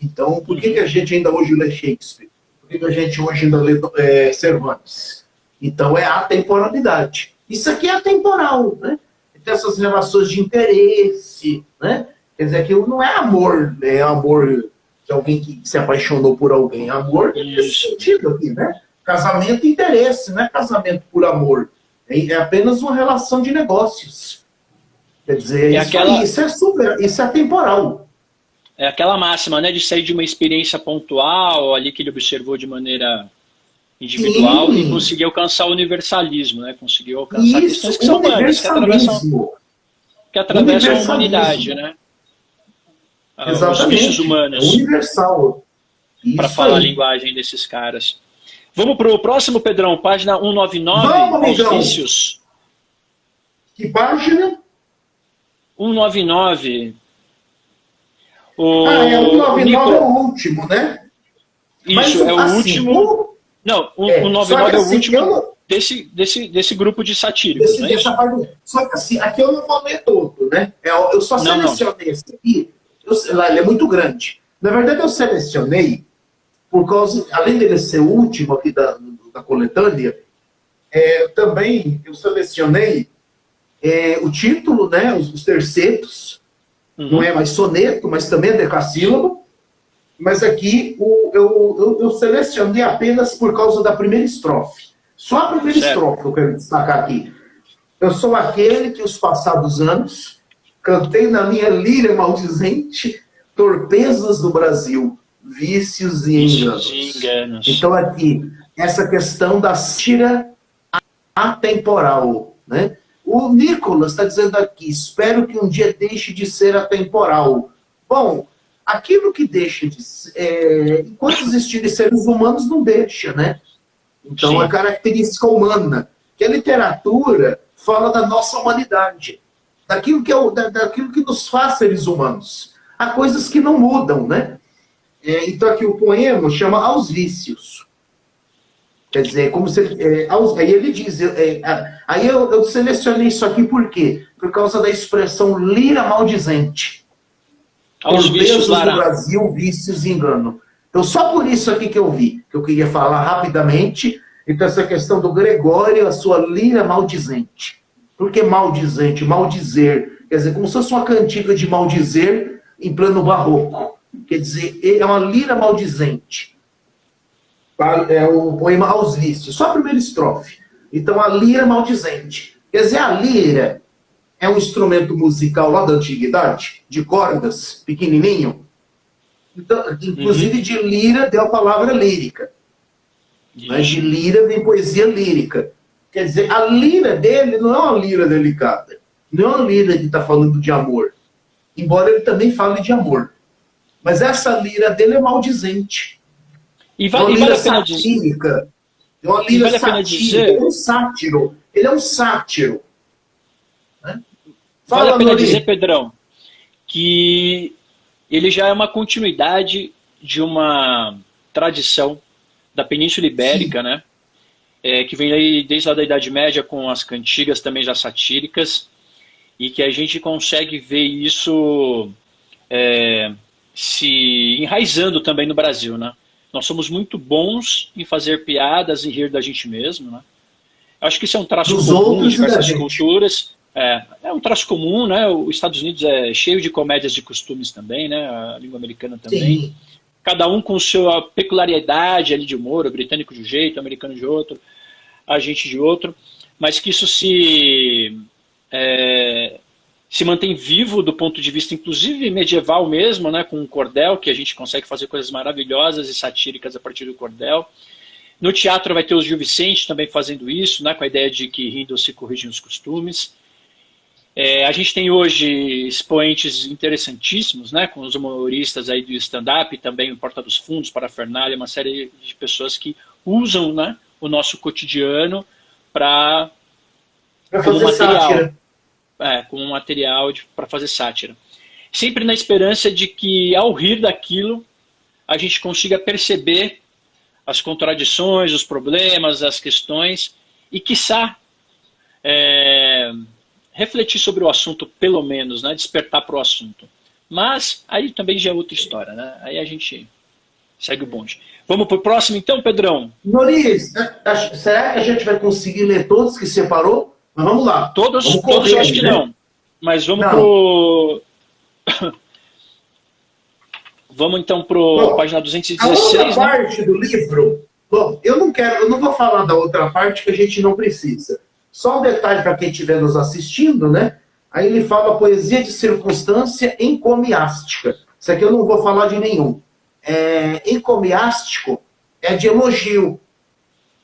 Então, por que a gente ainda hoje lê Shakespeare? Por que a gente hoje ainda lê Cervantes? Então, é a temporalidade. Isso aqui é atemporal, né? Tem essas relações de interesse, né? Quer dizer, aquilo não é amor, é amor de alguém que se apaixonou por alguém. Amor nesse sentido aqui, né? Casamento e interesse, não é casamento por amor. É apenas uma relação de negócios. Quer dizer, isso é atemporal. É aquela máxima, né, de sair de uma experiência pontual, ali que ele observou de maneira individual, e conseguir alcançar o universalismo, né? Conseguir alcançar questões que são humanas, que atravessam a humanidade, né? Exatamente. Os vícios humanos. Universal. Para falar a linguagem desses caras. Vamos para o próximo, Pedrão, página 199, Vamos, os vícios. Que página? 199. O 199 é o último, né? Isso, mas, é o último. Não, o 199 é o último desse grupo de satíricos. Só que assim, aqui eu não vou ler todo, né? Eu só selecionei esse aqui. Ele é muito grande. Na verdade, eu selecionei, por causa, além dele ser o último aqui da coletânea, também eu selecionei o título, né? Os tercetos. Não é mais soneto, mas também é decassílabo. Mas aqui eu selecionei apenas por causa da primeira estrofe. Só a primeira estrofe que eu quero destacar aqui. Eu sou aquele que os passados anos cantei na minha líria maldizente torpezas do Brasil, vícios e enganos. Então aqui, essa questão da sátira atemporal, né? O Nicolas está dizendo aqui, espero que um dia deixe de ser atemporal. Bom, aquilo que deixa de ser... enquanto existirem seres humanos, não deixa, né? Então, é característica humana. Que a literatura fala da nossa humanidade. Daquilo que nos faz seres humanos. Há coisas que não mudam, né? Então, aqui o poema chama Aos Vícios. Quer dizer, como se aí ele diz, aí eu selecionei isso aqui por quê? Por causa da expressão lira maldizente. Aos vícios do Brasil, vícios e engano. Então, só por isso aqui que eu vi, que eu queria falar rapidamente, então essa questão do Gregório, a sua lira maldizente. Por que maldizente? Maldizer. Quer dizer, como se fosse uma cantiga de maldizer em plano barroco. Quer dizer, é uma lira maldizente. É o poema Aos Vícios, só a primeira estrofe. Então, a lira maldizente. Quer dizer, a lira é um instrumento musical lá da antiguidade, de cordas, pequenininho. Então, inclusive, de lira deu a palavra lírica. Mas de lira vem poesia lírica. Quer dizer, a lira dele não é uma lira delicada. Não é uma lira que está falando de amor. Embora ele também fale de amor. Mas essa lira dele é maldizente. E vale a pena dizer. É uma lira satírica. Ele é um sátiro. Ele é um sátiro. Né? Vale a pena dizer, Pedrão, que ele já é uma continuidade de uma tradição da Península Ibérica, né? Que vem aí desde lá da Idade Média com as cantigas também já satíricas, e que a gente consegue ver isso se enraizando também no Brasil, né? Nós somos muito bons em fazer piadas e rir da gente mesmo, né? Acho que isso é um traço comum em diversas culturas. É um traço comum, né? Os Estados Unidos é cheio de comédias de costumes também, né? A língua americana também. Sim. Cada um com sua peculiaridade ali de humor, o britânico de um jeito, o americano de outro, a gente de outro, mas que isso se mantém vivo do ponto de vista, inclusive, medieval mesmo, né? Com o cordel, que a gente consegue fazer coisas maravilhosas e satíricas a partir do cordel. No teatro vai ter o Gil Vicente também fazendo isso, né? Com a ideia de que rindo se corrigem os costumes. A gente tem hoje expoentes interessantíssimos, né, com os humoristas aí do stand-up, também o Porta dos Fundos, Parafernália, uma série de pessoas que usam, né, o nosso cotidiano para como fazer material, sátira. como material para fazer sátira. Sempre na esperança de que, ao rir daquilo, a gente consiga perceber as contradições, os problemas, as questões, e, quiçá, refletir sobre o assunto, pelo menos, né? Despertar para o assunto. Mas aí também já é outra história, né? Aí a gente segue o bonde. Vamos para o próximo, então, Pedrão? Noriz, será que a gente vai conseguir ler todos que separou? Mas vamos lá. Todos, vamos correr, todos eu acho que né? não. Mas vamos Vamos então para página 216. A outra parte do livro, bom, eu não vou falar da outra parte que a gente não precisa. Só um detalhe para quem estiver nos assistindo, né? Aí ele fala poesia de circunstância encomiástica. Isso aqui eu não vou falar de nenhum. Encomiástico é de elogio.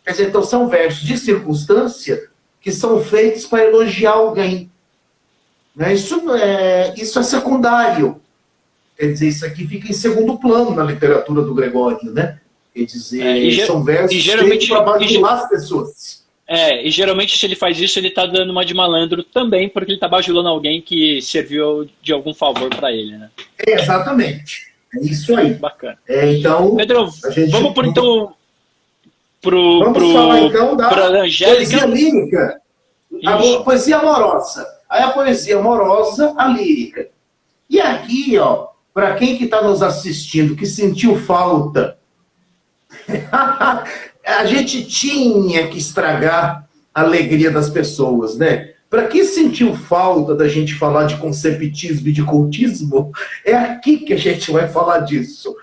Quer dizer, então são versos de circunstância que são feitos para elogiar alguém. Né? Isso é secundário. Quer dizer, isso aqui fica em segundo plano na literatura do Gregório, né? Quer dizer, são versos feitos para bajular as pessoas. E geralmente se ele faz isso, ele está dando uma de malandro também, porque ele está bajulando alguém que serviu de algum favor para ele, né? Exatamente. É isso aí. Bacana. Então, Pedro, vamos falar então da poesia lírica. A poesia amorosa. Aí a poesia amorosa, a lírica. E aqui, ó, para quem que está nos assistindo, que sentiu falta, a gente tinha que estragar a alegria das pessoas, né? Para quem sentiu falta da gente falar de conceptismo e de cultismo, é aqui que a gente vai falar disso.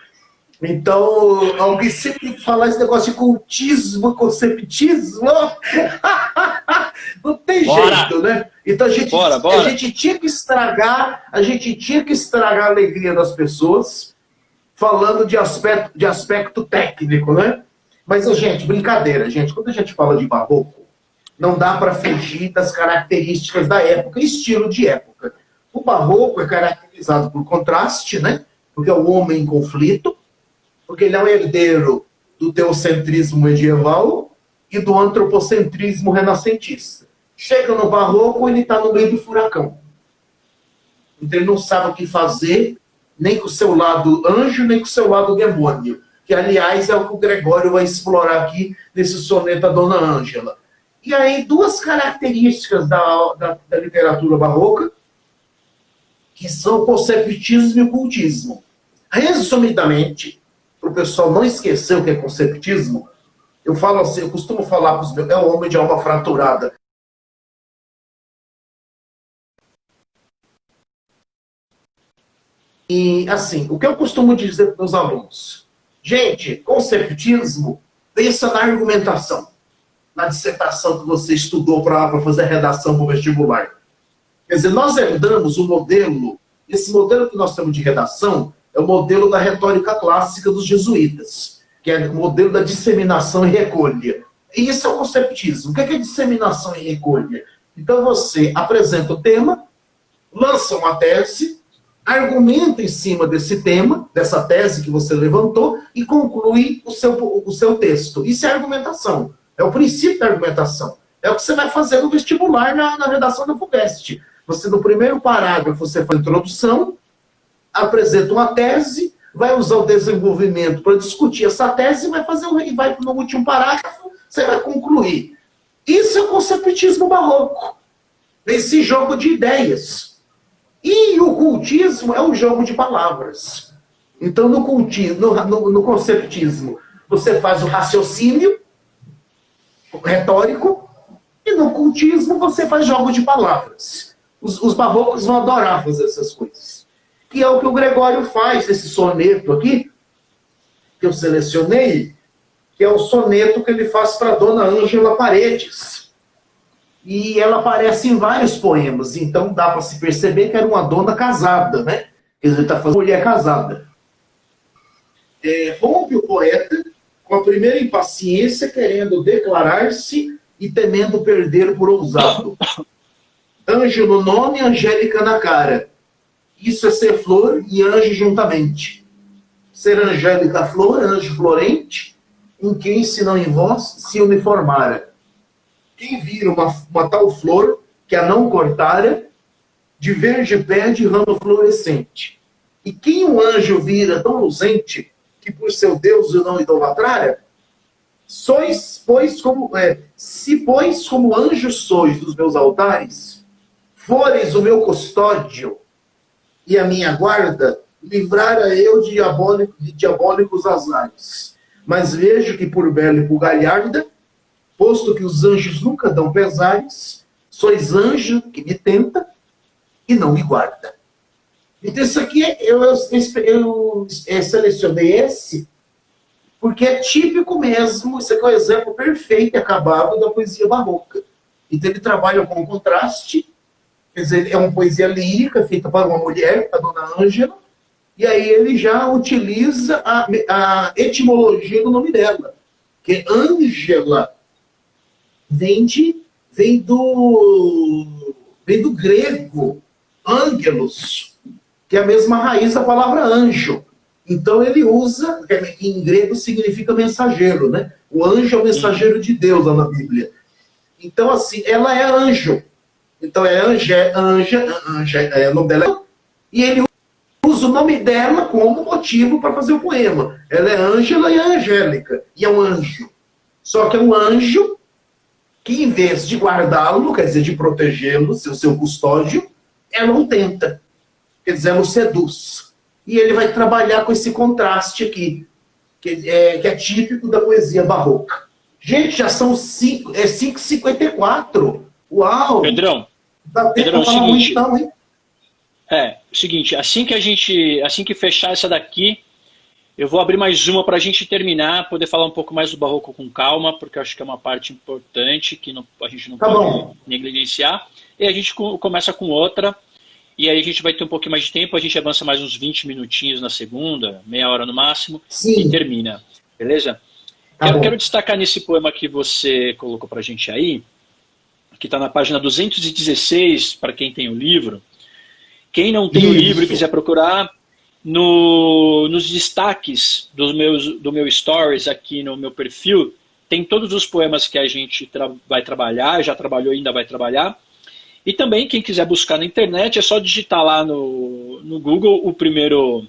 Então, alguém sempre fala esse negócio de cultismo, conceptismo, não tem jeito, né? Então a gente tinha que estragar, a alegria das pessoas falando de aspecto técnico, né? Mas, gente, brincadeira, gente, quando a gente fala de barroco, não dá para fugir das características da época, estilo de época. O barroco é caracterizado por contraste, né? Porque é o homem em conflito, porque ele é um herdeiro do teocentrismo medieval e do antropocentrismo renascentista. Chega no barroco, ele está no meio do furacão. Então ele não sabe o que fazer, nem com o seu lado anjo, nem com o seu lado demônio. Que, aliás, é o que o Gregório vai explorar aqui nesse soneto a Dona Ângela. E aí, duas características da literatura barroca, que são o conceptismo e o cultismo. Resumidamente, para o pessoal não esquecer o que é conceptismo, eu falo assim, eu costumo falar para os meus, é um homem de alma fraturada. E, assim, o que eu costumo dizer para os meus alunos? Gente, conceptismo, pensa na argumentação, na dissertação que você estudou para fazer a redação para o vestibular. Quer dizer, nós herdamos o modelo, esse modelo que nós temos de redação é o modelo da retórica clássica dos jesuítas, que é o modelo da disseminação e recolha. E isso é o conceptismo. O que é disseminação e recolha? Então você apresenta o tema, lança uma tese, argumenta em cima desse tema, dessa tese que você levantou, e conclui o seu texto. Isso é argumentação. É o princípio da argumentação. É o que você vai fazer no vestibular na redação da FUVEST. Você, no primeiro parágrafo, você faz a introdução, apresenta uma tese, vai usar o desenvolvimento para discutir essa tese, e vai no último parágrafo, você vai concluir. Isso é o conceptismo barroco. Esse jogo de ideias. E o cultismo é um jogo de palavras. Então, no conceptismo, você faz o raciocínio retórico, e no cultismo você faz jogo de palavras. Os barrocos vão adorar fazer essas coisas. Que é o que o Gregório faz, esse soneto aqui, que eu selecionei, que é o soneto que ele faz para Dona Ângela Paredes. E ela aparece em vários poemas, então dá para se perceber que era uma dona casada, né? Ele está fazendo mulher casada. Rompe o poeta com a primeira impaciência, querendo declarar-se e temendo perder por ousado. Anjo no nome, angélica na cara. Isso é ser flor e anjo juntamente. Ser angélica flor, anjo florente, em quem, se não em vós, se uniformara. Quem vira uma tal flor, que a não cortara, de verde pé de ramo florescente. E quem um anjo vira tão luzente, que por seu Deus o não idolatrara, sois, pois, se, pois, como anjos sois dos meus altares, fores o meu custódio e a minha guarda, livrara eu de diabólicos azares. Mas vejo que por bela e por galharda, posto que os anjos nunca dão pesares, sois anjo que me tenta e não me guarda. Então isso aqui, eu selecionei esse, porque é típico mesmo, isso aqui é o exemplo perfeito e acabado da poesia barroca. Então ele trabalha com contraste, quer dizer, é uma poesia lírica feita para uma mulher, a dona Ângela, e aí ele já utiliza a etimologia do nome dela, que Ângela vem do grego, ângelos, que é a mesma raiz da palavra anjo. Então ele usa, que em grego significa mensageiro, né? O anjo é o mensageiro de Deus lá na Bíblia. Então, assim, ela é anjo. Então é anja, é o nome dela. E ele usa o nome dela como motivo para fazer o poema. Ela é Ângela e Angélica. E é um anjo. Só que é um anjo que, em vez de guardá-lo, quer dizer, de protegê-lo, ser o seu custódio, ela o tenta. Quer dizer, ela o seduz. E ele vai trabalhar com esse contraste aqui, que é típico da poesia barroca. Gente, já são 5h54. Uau! Pedrão, Dá tempo pra falar muito não, hein? O seguinte, assim que fechar essa daqui, eu vou abrir mais uma para a gente terminar, poder falar um pouco mais do barroco com calma, porque eu acho que é uma parte importante que a gente não pode negligenciar. E a gente começa com outra, e aí a gente vai ter um pouquinho mais de tempo, a gente avança mais uns 20 minutinhos na segunda, meia hora no máximo, e termina, beleza? Quero destacar nesse poema que você colocou para a gente aí, que está na página 216, para quem tem o livro. Quem não tem o livro e quiser procurar, nos destaques do meu stories aqui no meu perfil, tem todos os poemas que a gente vai trabalhar, já trabalhou e ainda vai trabalhar. E também, quem quiser buscar na internet, é só digitar lá no Google o primeiro...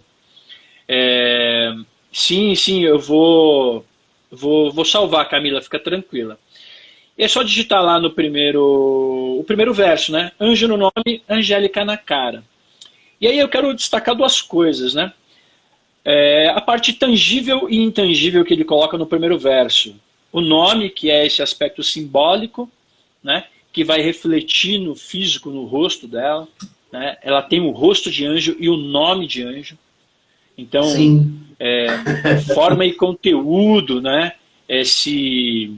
Sim, eu vou salvar, Camila, fica tranquila. E é só digitar lá no o primeiro verso, né? Anjo no nome, angélica na cara. E aí eu quero destacar duas coisas, né? A parte tangível e intangível que ele coloca no primeiro verso. O nome, que é esse aspecto simbólico, né? Que vai refletir no físico, no rosto dela. Né? Ela tem o rosto de anjo e o nome de anjo. Então, forma e conteúdo, né? Se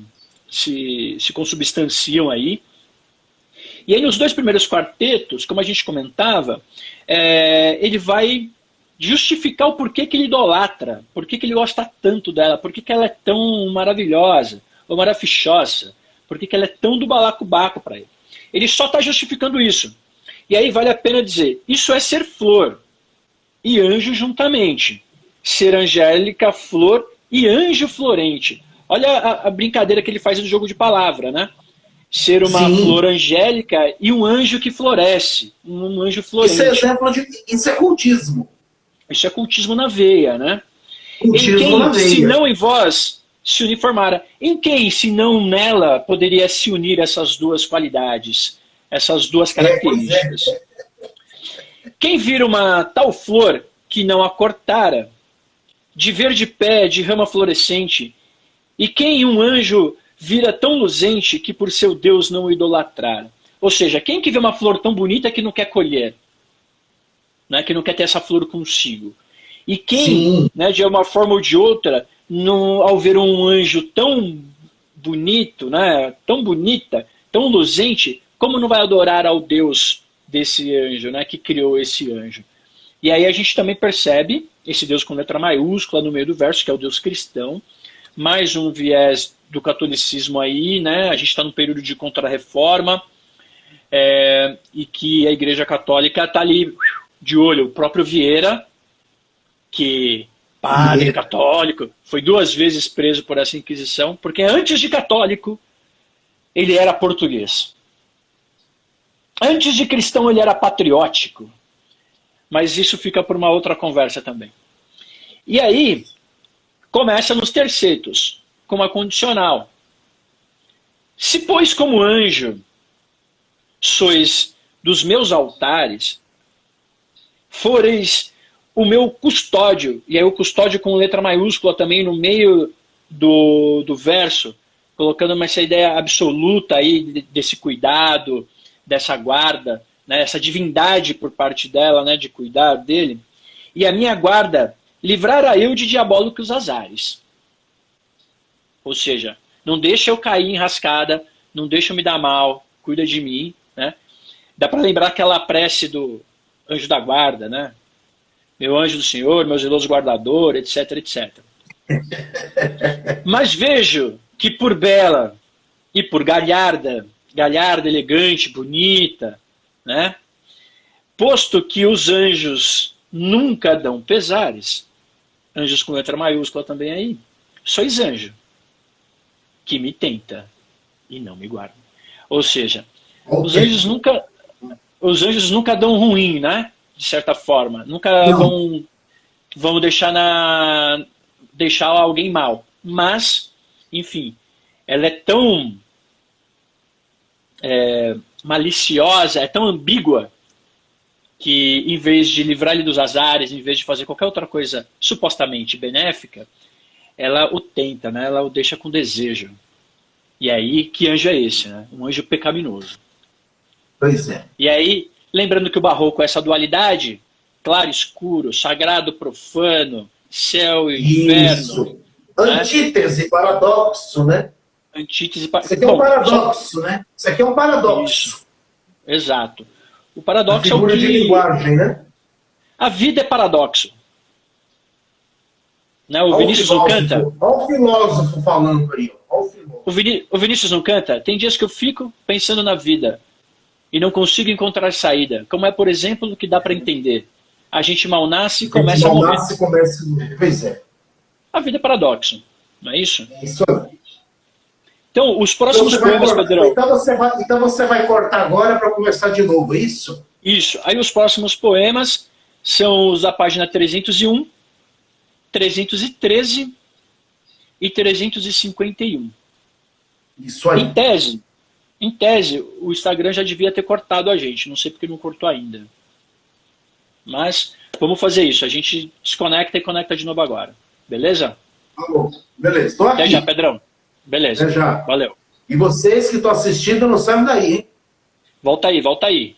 consubstanciam aí. E aí nos dois primeiros quartetos, como a gente comentava, ele vai justificar o porquê que ele idolatra, porquê que ele gosta tanto dela, porquê que ela é tão maravilhosa, ou maravilhosa, porquê que ela é tão do balacobaco para ele. Ele só está justificando isso. E aí vale a pena dizer, isso é ser flor e anjo juntamente. Ser angélica, flor e anjo florente. Olha a brincadeira que ele faz no jogo de palavra, né? Ser uma flor angélica e um anjo que floresce. Um anjo florente. Isso é cultismo. Isso é cultismo na veia, né? Cultismo em quem, na veia. se não em vós, se uniformara? Em quem, se não nela, poderia se unir essas duas qualidades? Essas duas características? Quem vira uma tal flor que não a cortara, de verde pé, de rama florescente, e quem um anjo vira tão luzente que por seu Deus não o idolatrara? Ou seja, quem que vê uma flor tão bonita que não quer colher? Né, que não quer ter essa flor consigo? E quem, né, de uma forma ou de outra, ao ver um anjo tão bonito, né, tão bonita, tão luzente, como não vai adorar ao Deus desse anjo, né, que criou esse anjo? E aí a gente também percebe esse Deus com letra maiúscula no meio do verso, que é o Deus cristão, mais um viés do catolicismo aí, né? A gente está no período de contra-reforma, e que a Igreja Católica está ali de olho. O próprio Vieira, que padre católico, foi 2 vezes preso por essa Inquisição, porque antes de católico, ele era português. Antes de cristão, ele era patriótico. Mas isso fica por uma outra conversa também. E aí, começa nos tercetos, com uma condicional. Se, pois, como anjo, sois dos meus altares, foreis o meu custódio, e aí o custódio com letra maiúscula também no meio do verso, colocando essa ideia absoluta aí desse cuidado, dessa guarda, né, essa divindade por parte dela, né, de cuidar dele. E a minha guarda livrará eu de diabólicos azares. Ou seja, não deixa eu cair em rascada, não deixa eu me dar mal, cuida de mim, né? Dá para lembrar aquela prece do anjo da guarda, né? Meu anjo do Senhor, meu zeloso guardador, etc, etc. Mas vejo que por bela e por galharda, elegante, bonita, né? Posto que os anjos nunca dão pesares, anjos com letra maiúscula também aí, sois anjo, que me tenta e não me guarda. Ou seja, os anjos nunca dão ruim, né? De certa forma. Nunca vão deixar alguém mal. Mas, enfim, ela é tão maliciosa, é tão ambígua, que em vez de livrar ele dos azares, em vez de fazer qualquer outra coisa supostamente benéfica, ela o tenta, né? Ela o deixa com desejo. E aí, que anjo é esse? Né? Um anjo pecaminoso. Pois é. E aí, lembrando que o barroco é essa dualidade, claro, escuro, sagrado, profano, céu e inferno. Isso. Né? Antítese, paradoxo, né? Antítese, Isso aqui é um paradoxo, né? Isso aqui é um paradoxo. Isso. Exato. O paradoxo é o que... de linguagem, né? A vida é paradoxo. Né? O Vinícius não canta? Olha o filósofo falando aí. O Vinícius não canta? Tem dias que eu fico pensando na vida e não consigo encontrar saída. Como é, por exemplo, o que dá para entender. A gente mal nasce e começa a morrer. Pois é. A vida é paradoxo. Não é isso? É isso aí. Então, os próximos poemas, Pedrão... Então você vai cortar agora para começar de novo, é isso? Isso. Aí os próximos poemas são os da página 301, 313 e 351. Isso aí. Em tese, o Instagram já devia ter cortado a gente. Não sei porque não cortou ainda. Mas vamos fazer isso. A gente desconecta e conecta de novo agora. Beleza? Tá bom. Beleza. Estou aqui. Até já, Pedrão. Beleza. Até já. Valeu. E vocês que estão assistindo não saem daí, hein? Volta aí, volta aí.